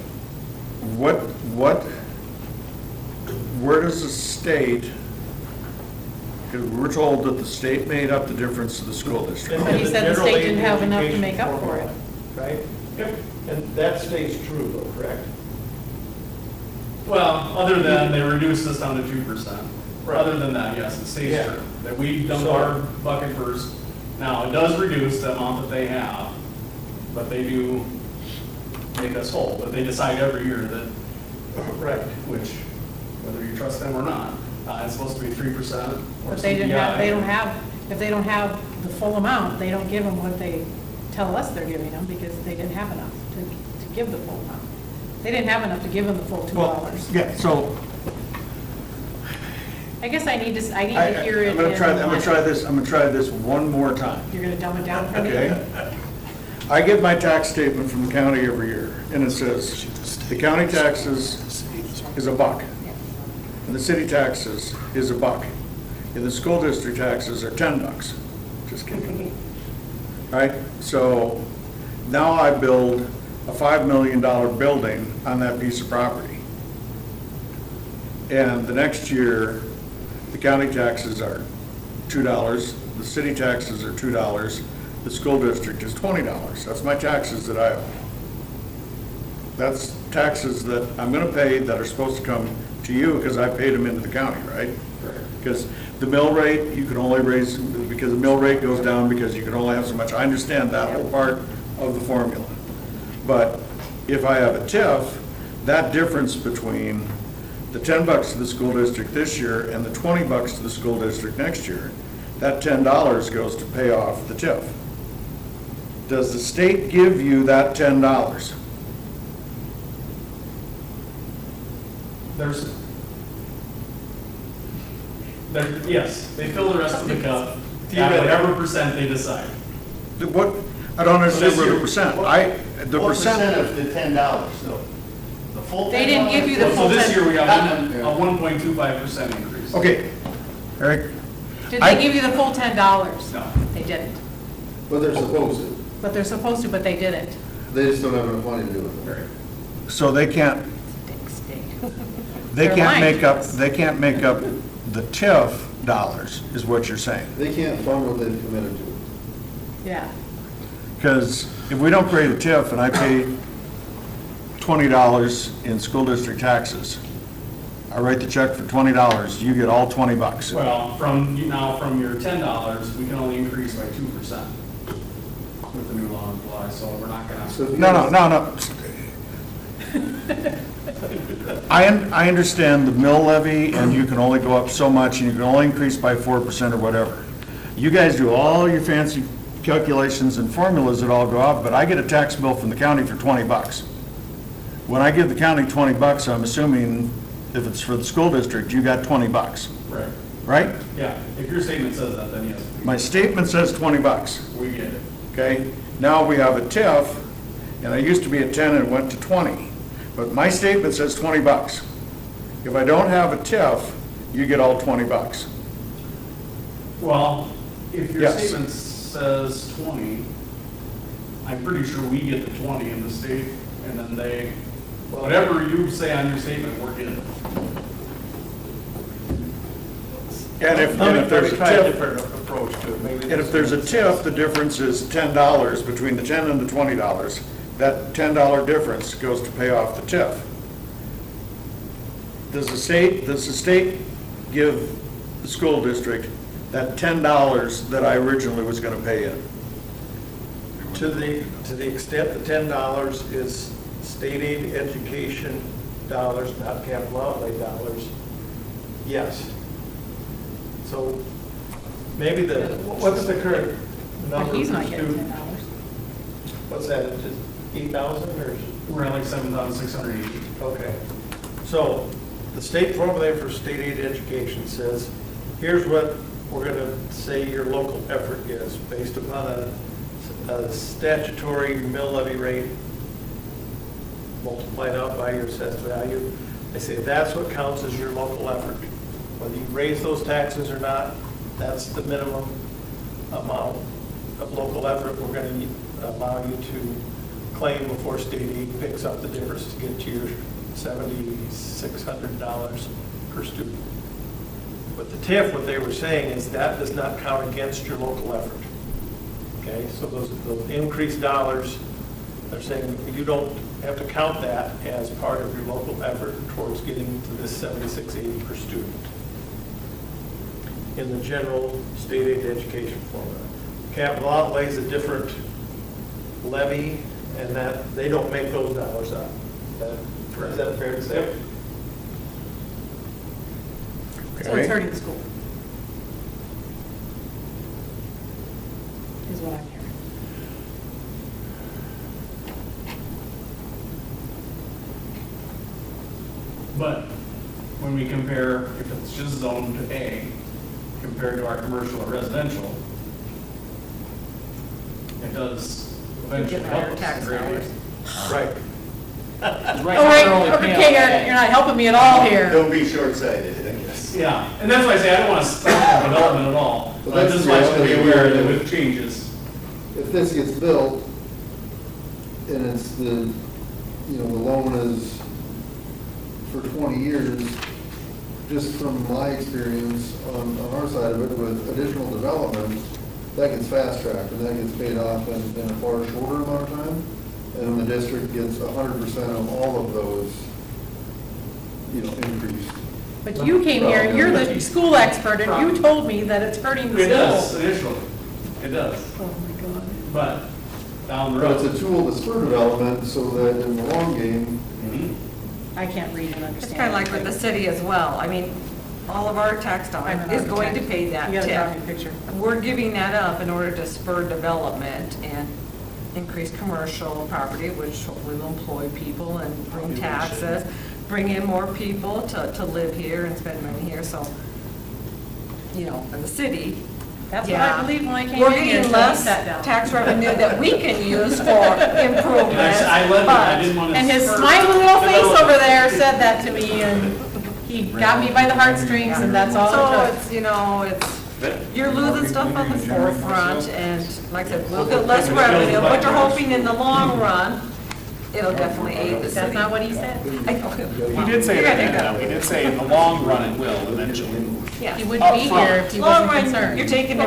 Where does the state, because we're told that the state made up the difference to the school district. But he said the General state aid didn't have enough to education make up for it. formula, Right? Yep. And that stays true though, correct? Well, other than they reduced this down to 2%. Other than that, yes, it stays Yeah. true, that we dump So- our bucket first. Now, it does reduce the amount that they have, but they do make us whole, but they decide every year that, Right. which, whether you trust them or not, it's supposed to be 3% or But they didn't have, CPI. if they don't have the full amount, they don't give them what they tell us they're giving them, because they didn't have enough to give the full amount. They didn't have enough to give them the full $2. Yeah, so I guess I need to hear it. I'm gonna in try one- this one more time. You're gonna dumb it down for me? Okay. I get my tax statement from the county every year, and it says, the county taxes is $1, and the city taxes is $1, and the school district taxes are $10. Just kidding. All right, so now I build a $5 million building on that piece of property. and the next year, the county taxes are $2, the city taxes are $2, the school district is $20. That's my taxes that I owe. That's taxes that I'm gonna pay that are supposed to come to you because I paid them into the county, right? Because the mill rate, you can only raise, because the mill rate goes down because you can only have so much. I understand that whole part of the formula. But if I have a TIF, that difference between the $10 to the school district this year and the $20 to the school district next year, that $10 goes to pay off the TIF. Does the state give you that $10? Yes, they fill the rest of the cup at whatever percent they decide. What, I don't understand where the percent, the What percent percent, of the $10 though? The full $10? They didn't give you the So full this 10. year, we have a 1.25% increase. okay, Eric, Did I- they give you the full $10? No. They didn't. But they're supposed to. But they're supposed to, but they didn't. They just don't have enough money to do it. so they can't, They're lying to us. they can't make up the TIF dollars, is what you're saying. They can't fund what they've committed to. Yeah. Because if we don't create a TIF and I pay $20 in school district taxes, I write the check for $20, you get all $20. Well, from your $10, we can only increase by 2% with the new law in July, so we're not gonna. So if you- No. I understand the mill levy, and you can only go up so much, and you can only increase by 4% or whatever. You guys do all your fancy calculations and formulas that all go up, but I get a tax bill from the county for $20. When I give the county $20, I'm assuming if it's for the school district, you got $20, Right, right? yeah, if your statement says that, then yes, My statement says $20. we get it. Okay, now we have a TIF, and I used to be at 10 and it went to 20, but my statement says $20. If I don't have a TIF, you get all $20. Well, if your Yes. statement says 20, I'm pretty sure we get the 20 in the state, and then they, whatever you say on your statement, we're getting it. And if Let me there's a try a TIF, different approach to it. Maybe and if there's a TIF, the difference is $10, between the 10 and the $20. That $10 difference goes to pay off the TIF. Does the state give the school district that $10 that I originally was gonna pay in? To the extent the $10 is state aid education dollars, not capital outlay dollars, yes. So maybe what's the current number? But he's not per getting student? $10. What's that, just 8,000 or? We're at like 7,680. Okay. So the state formula for state aid education says, here's what we're going to say your local effort is based upon a statutory mill levy rate multiplied out by your assessed value. They say that's what counts as your local effort. Whether you raise those taxes or not, that's the minimum amount of local effort we're going to allow you to claim before state aid picks up the difference to get to your $7,600 per student. But the TIF, what they were saying is that does not count against your local effort. Okay, so those increased dollars, they're saying you don't have to count that as part of your local effort towards getting to this $7,680 per student in the general state aid education formula. Capital outlay is a different levy, and that, they don't make those dollars up. Is that fair to say? So it's hurting the school. Is what I'm hearing. But when we compare, if it's just zoned A compared to our commercial or residential, it does eventually Get help higher us tax greatly. dollars. Right. Right Oh, now, wait, we're only paying okay, on you're not helping me at all here. Don't be short-sighted, I guess. Yeah, and that's why I say I don't want to stop the development at all. But But that's this is the why I should be reality. aware that with changes. If this gets built, and it's the loan is for 20 years, just from my experience on our side of it, with additional development, that gets fast-tracked, and that gets paid off in a far shorter amount of time, and the district gets 100% of all of those, increased. But you came here, and you're the school expert, and you told me that it's hurting the It does school. initially, it does, Oh, my God. but down the But road. it's a tool to spur development, so that in the long game, Mhm. I can't read and It's understand. kind of like with the city as well. I mean, all of our tax I'm dollars an is going to architect. pay that You gotta draw me a tip. picture. We're giving that up in order to spur development and increase commercial property, which hopefully will employ people and bring taxes, bring in more people to live here and spend money here, so, in the city. That's what yeah, I believed when I came we're in here, getting until he less sat down. tax revenue that we can use for improvements, I let it, I didn't but want to. And his smiley little face over there said that to me, and he got me by the heartstrings, and that's all so it took. you're losing stuff on the forefront, and like I said, we'll get less revenue, but you're hoping in the long run, it'll definitely aid the city. That's not what he said. He did say that, he did say in the long run it will eventually. Yeah. He wouldn't be here if he Long wasn't run, concerned. you're taking a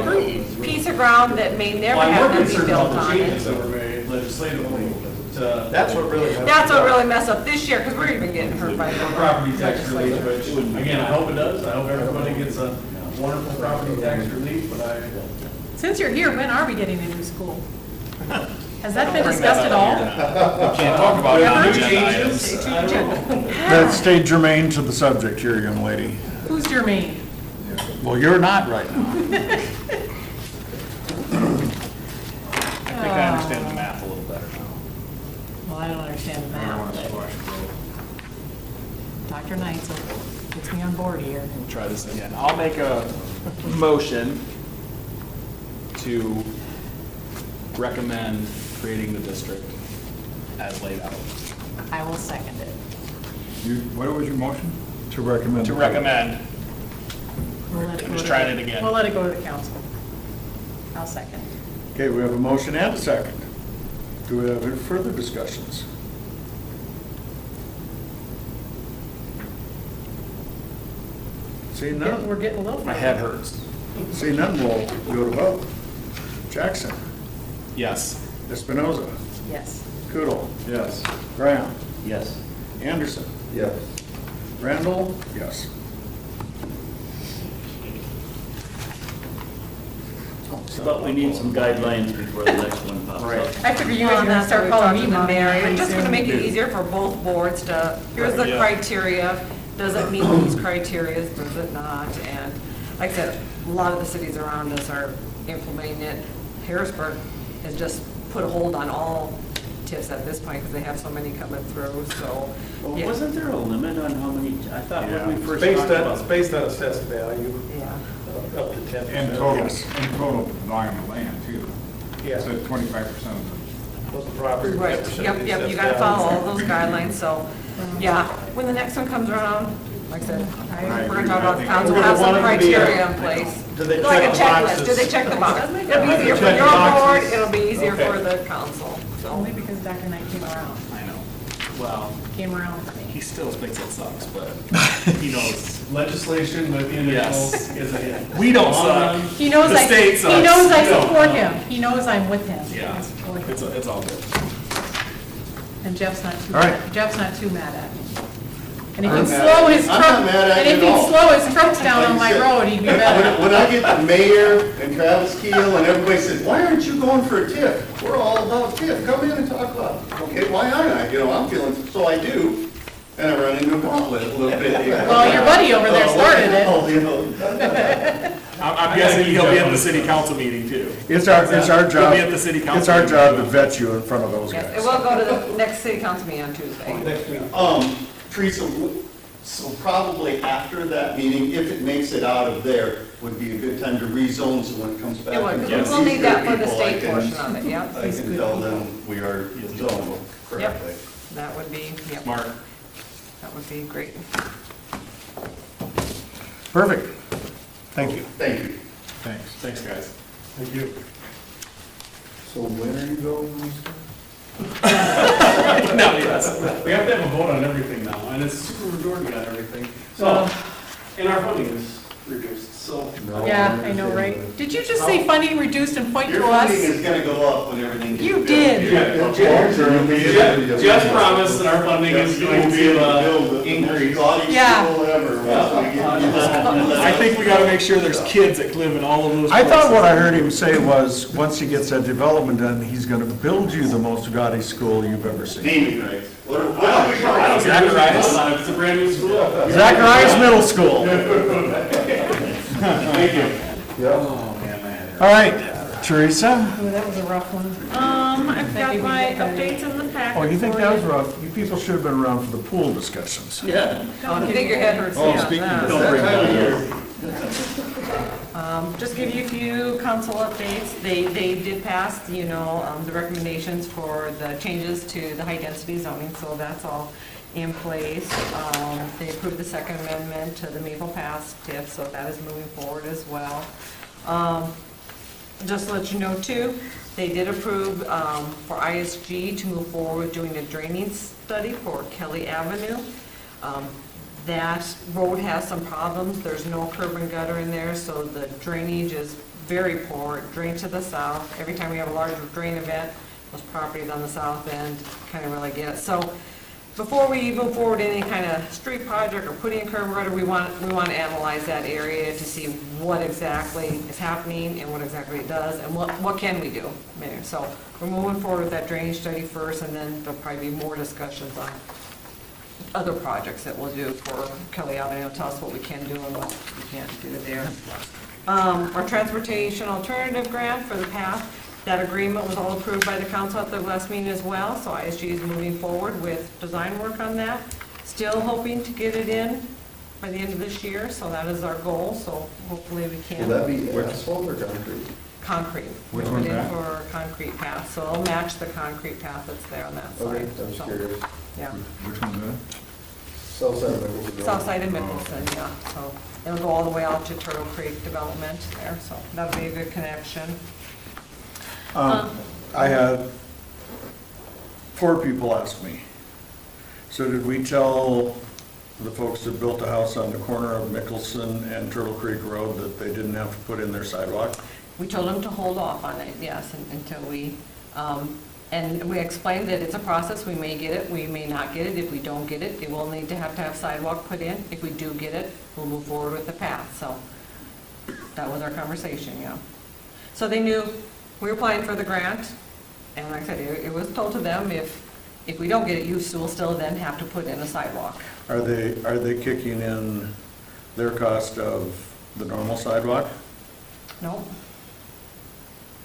piece of ground that may never Well, I'm have more to be concerned built about the on changes it. that were made legislatively to. That's what really. That's what really messed up this year, because we're even getting hurt by For the property tax relief, which, again, I hope it does. I hope everybody gets a wonderful property tax relief, but I. Since you're here, when are we getting a new school? Has that been discussed at all? Can't talk about it on New agenda items. changes, I don't know. That stayed germane to the subject here, young lady. Who's Jermaine? Well, you're not right now. I think I understand the math a little better now. Well, I don't understand the I don't want math, to but squash Dr. Knight gets me on board here. We'll try this again. I'll make a motion to recommend creating the district as laid out. I will second it. What was your motion? To recommend. To recommend, We'll let it I'm go just to trying the- it again. We'll let it go to the council. I'll second. Okay, we have a motion and a second. Do we have any further discussions? Seeing We're none, getting a little. my head hurts. seeing none, we'll go to vote. Jackson, Yes. Espinoza, Yes. Kutil, Yes. Graham, Yes. Anderson, yes. Randall, yes. But we need some guidelines before the next one pops Right. up. I figured you Well, guys were gonna that's what start we calling talked me about, mommy Mary. pretty Just gonna soon. make it easier for both boards to, here's the Yeah. criteria, does it meet these criteria, does it not? And like I said, a lot of the cities around us are implementing it. Harrisburg has just put a hold on all TIFs at this point because they have so many coming through, so. Well, yeah. wasn't there a limit on how many, I thought when we first Based talked on, about. it's based on assessed value, Yeah. up to 10%. And total, Yes. and total volume of land too. Yeah. So 25% of Those property. Right, yep, you gotta follow all those guidelines, so, yeah, when the next one comes around, like I said, we're gonna talk about the council, we'll have some criteria in place. Do they Like a check the checklist, boxes? do they check the box? It'll be easier for Check the your board, boxes. it'll be easier Okay. for the council, so. Only because Dr. Knight came around, I know. Well, came around for me. he still thinks it sucks, but he knows. Legislation with initials Yes. is a hit. We don't Long suck. run, He knows The I, state he sucks. knows I No. support him. He knows I'm with him. Yeah, I support him. it's all good. And Jeff's not too, All right. Jeff's not too mad at me. And if I'm he'd not slow mad- his I'm truck, not mad at and you if at he'd all. slow his trucks down on my Like you said, road, he'd be better. When I get the mayor and Travis Keel and everybody says, why aren't you going for a TIF? We're all about TIF, come in and talk about it. Okay, why aren't I? I'm feeling, so I do, and I run into a gauntlet a little bit here. Well, your buddy over there started it. Oh, you know. I'm guessing he'll be at the city council meeting too. It's our job, He'll be at the city it's council our meeting. job to vet you in front of those Yes, it guys. will go to the next city council meeting on Tuesday. Next week. Teresa, so probably after that meeting, if it makes it out of there, would be a good time to rezone, so when it comes back. It would, in because front we'll of need that for the people, state I can- portion of it, yep. I can tell them we are zoned correctly. That would be, yep, Smart. that would be great. Perfect. Thank you. Thank you. Thanks. Thanks, guys. Thank you. So when are you going? No, yes. We have to have a vote on everything now, and it's super majority on everything. So, And our funding is reduced, so. Yeah, I know, right? Did you just say funding reduced and point Your to funding us? is gonna go up when everything gets You built. did. Jeff promised that our funding is going to increase. Yeah. I think we gotta make sure there's kids that live in all of those I places. thought what I heard him say was, once he gets that development done, he's gonna build you the most gaudy school you've ever seen. Naming rights. What are- I don't care if it's a brand new school. Zacharias Middle School. Thank you. All right, Teresa? Oh, that was a rough one. I've got my updates in the packet. Oh, you think for that was rough? You people should have been around for the pool discussions. Yeah. I think your head hurts. Oh, yeah, speaking that. of, don't bring that up. Just give you a few council updates. They did pass, the recommendations for the changes to the high-density zoning, so that's all in place. They approved the second amendment to the Maple Pass TIF, so that is moving forward as well. Just to let you know too, they did approve for ISG to move forward with doing a draining study for Kelly Avenue. That road has some problems. There's no curb and gutter in there, so the drainage is very poor. It drains to the south. Every time we have a large drain event, those properties on the south end kind of really get it. So before we move forward any kind of street project or putting in curb and gutter, we want to analyze that area to see what exactly is happening and what exactly it does and what can we do. So we're moving forward with that drainage study first, and then there'll probably be more discussions on other projects that we'll do for Kelly Avenue. Tell us what we can do and what we can't do there. Our transportation alternative grant for the path, that agreement was all approved by the council at the last meeting as well, so ISG is moving forward with design work on that. Still hoping to get it in by the end of this year, so that is our goal, so hopefully we can. Will that be asphalt or concrete? Concrete. Which We're one's in that? for a concrete path, so it'll match the concrete path that's there on that side. Okay, I was So, curious. Yeah. Which one's that? South side of Mickelson. South side of Mickelson, yeah, so it'll go all the way out to Turtle Creek Development there, so that'll be a good connection. I had 4 people ask me, so did we tell the folks that built the house on the corner of Mickelson and Turtle Creek Road that they didn't have to put in their sidewalk? We told them to hold off on it, yes, until we, and we explained that it's a process, we may get it, we may not get it. If we don't get it, it will need to have sidewalk put in. If we do get it, we'll move forward with the path, so that was our conversation, yeah. So they knew we were applying for the grant, and like I said, it was told to them, if we don't get it, you will still then have to put in a sidewalk. Are they kicking in their cost of the normal sidewalk? No.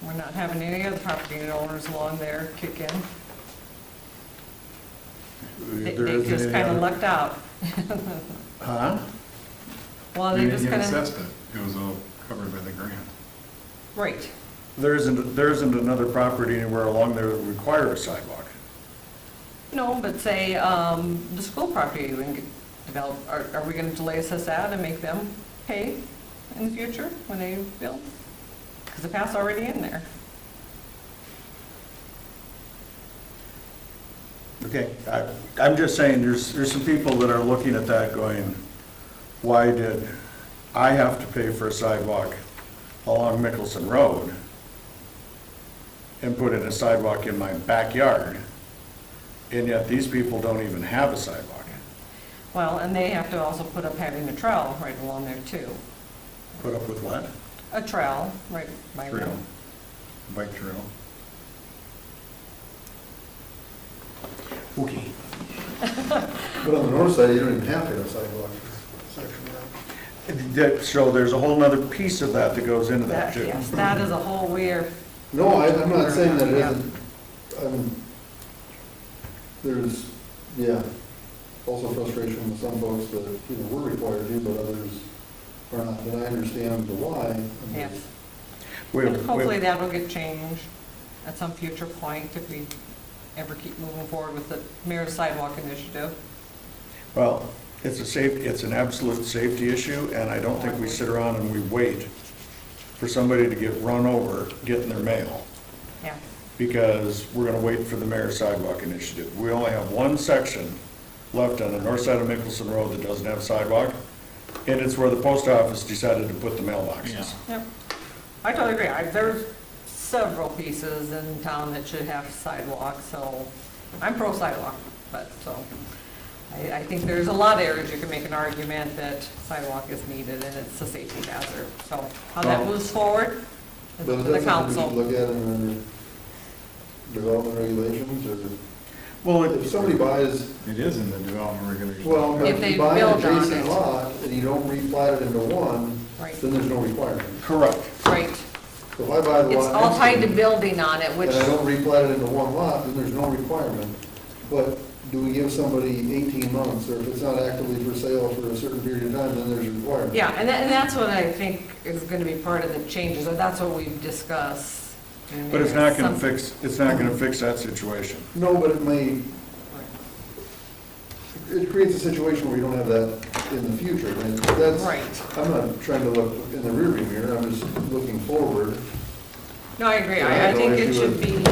We're not having any other property owners along there kick in. They just kind of lucked out. Huh? Well, they just kind of, assessed it. It was all covered by the grant. right. There isn't another property anywhere along there that require a sidewalk. No, but say, the school property we can get developed, are we going to delay assess that and make them pay in the future when they build? Because the path's already in there. Okay, I'm just saying, there's some people that are looking at that going, why did I have to pay for a sidewalk along Mickelson Road and put in a sidewalk in my backyard, and yet these people don't even have a sidewalk? Well, and they have to also put up having a trail right along there too. Put up with what? A trail, right by Trail. them. Bike trail. Okay. But on the north side, you don't even have to have a sidewalk section now. So there's a whole nother piece of that that goes into that too. Yes, that is a whole weird, No, I'm not saying that it isn't, there's, yeah, also frustration with some folks that, we're required to, but others are not, and I understand the why. yeah. We- And we- hopefully that will get changed at some future point if we ever keep moving forward with the Mayor's Sidewalk Initiative. Well, it's an absolute safety issue, and I don't think we sit around and we wait for somebody to get run over getting their mail, Yeah, because we're gonna wait for the mayor's sidewalk initiative. We only have one section left on the north side of Mickelson Road that doesn't have sidewalk, And it's where the post office decided to put the mailboxes. Yep. I totally agree. There's several pieces in town that should have sidewalks, so I'm pro sidewalk, but so. I think there's a lot of areas you can make an argument that sidewalk is needed and it's a safety hazard. So how that moves forward is But up is to the that something we council. should look at in under development regulations, or Well, if somebody buys, It is in the development regulations. well, If if they you buy build an on adjacent it. lot and you don't replat it into one, Right, then there's no requirement. correct. right. So if I buy the lot. It's all next tied to me, building on it, which, And I don't replat it into one lot, then there's no requirement. But do we give somebody 18 months, or if it's not actively for sale for a certain period of time, then there's a requirement? yeah, and that's what I think is going to be part of the changes, or that's what we've discussed. And But it's not gonna there's fix, that situation. No, but it may, some- it creates a situation where you don't have that in the future. And that's, Right. I'm not trying to look in the rearview mirror, I'm just looking forward. No, I agree. I think it should be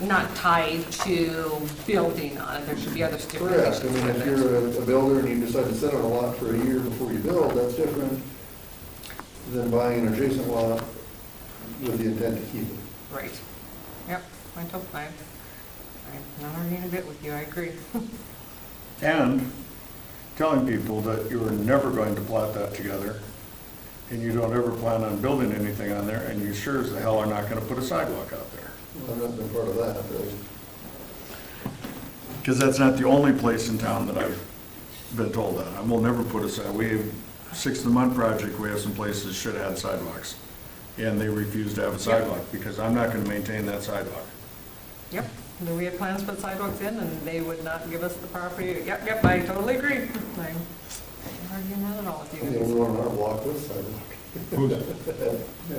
not tied to building on it. There should be other Correct, stipulations I mean, if with it. you're a builder and you decide to sit on a lot for a year before you build, that's different than buying an adjacent lot with the intent to keep it. Right. Yep, I'm not arguing a bit with you, I agree. And telling people that you are never going to plot that together, and you don't ever plan on building anything on there, and you sure as the hell are not gonna put a sidewalk out there. I've not been part of that, but Because that's not the only place in town that I've been told that. I will never put a sidewalk. We have, 6th of the month project, we have some places should have had sidewalks. And they refused to have a sidewalk, because I'm not gonna maintain that sidewalk. Yep, and we had plans to put sidewalks in, and they would not give us the property. Yep, I totally agree. I'm arguing not at all with I'm you the only guys. one on our block with sidewalk.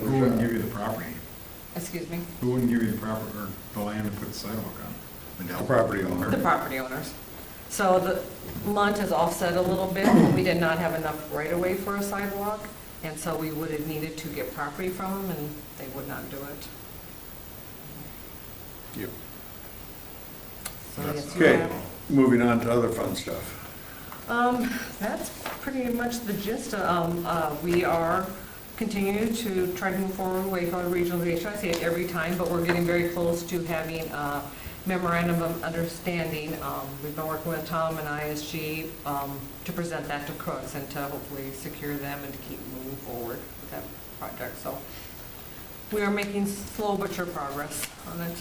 Who wouldn't give you the property? Excuse me? Who wouldn't give you the property, or the land to put the sidewalk on? The property owner. The property owners. So the Munt has offset a little bit. We did not have enough right-of-way for a sidewalk, and so we would have needed to get property from them, and they would not do it. Yep. So yes, you Okay, have- moving on to other fun stuff. That's pretty much the gist. We are continuing to try to move forward away from regionalization. I say it every time, but we're getting very close to having a memorandum of understanding. We've been working with Tom and ISG to present that to Crooks and to hopefully secure them and to keep moving forward with that project. So we are making slow but sure progress on it.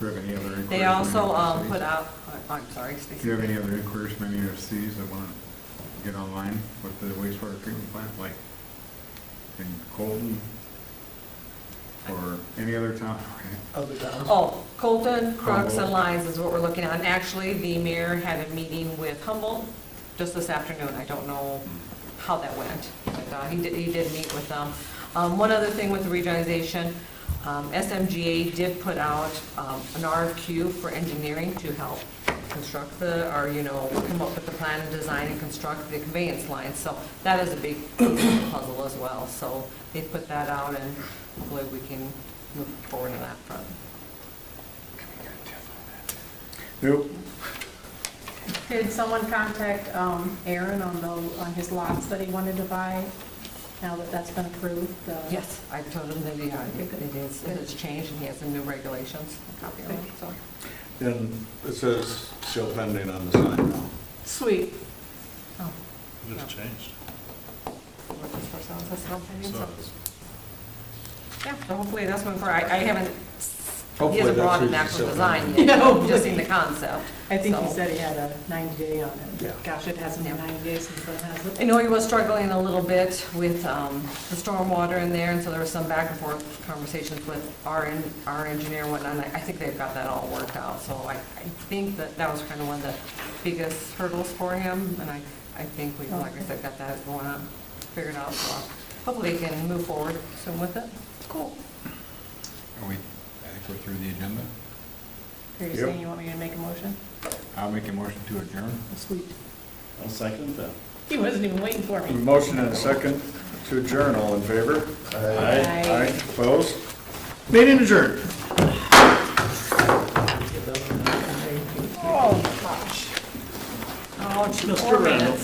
Do you have any other inquiries? They from also any other put cities? out, I'm sorry, Stacey. Do you have any other inquiries from any other cities that want to get online with the wastewater treatment plant, like in Colton or any other town? Other towns. Oh, Colton, Crooks, and Humboldt. Lyons is what we're looking at. And actually, the mayor had a meeting with Humboldt just this afternoon. I don't know how that went, but he did meet with them. One other thing with the regionalization, SMGA did put out an RFQ for engineering to help construct come up with the plan and design and construct the conveyance line. So that is a big piece of the puzzle as well. So they put that out, and hopefully we can move forward on that front. Nope. Did someone contact Aaron on his lots that he wanted to buy, now that that's been approved? Yes, I told him that it has changed, and he has some new regulations, a copy of it, so. And it says still pending on the sign now. Sweet. Oh, Just changed. what this person says, I don't think So so. it's- Yeah, so hopefully that's one for, I haven't, he Hopefully hasn't that's brought an what you actual said. design yet, I've just seen the concept. I think he So- said he had a 90-day on it. Yeah. Gosh, it hasn't been 90 days since that has it. I know he was struggling a little bit with the stormwater in there, and so there was some back and forth conversations with our engineer and whatnot, and I think they've got that all worked out. So I think that was kind of one of the biggest hurdles for him, and I think we, like I said, got that going on, figured out. So hopefully he can move forward soon with it. Cool. Are we, I think we're through the agenda. Are you Yep. saying you want me to make a motion? I'll make a motion to adjourn. Sweet. I'll second that. He wasn't even waiting for me. Motion and a second to adjourn, all in favor? Aye. Opposed? Meeting adjourned. Oh, gosh. Oh, 4 minutes.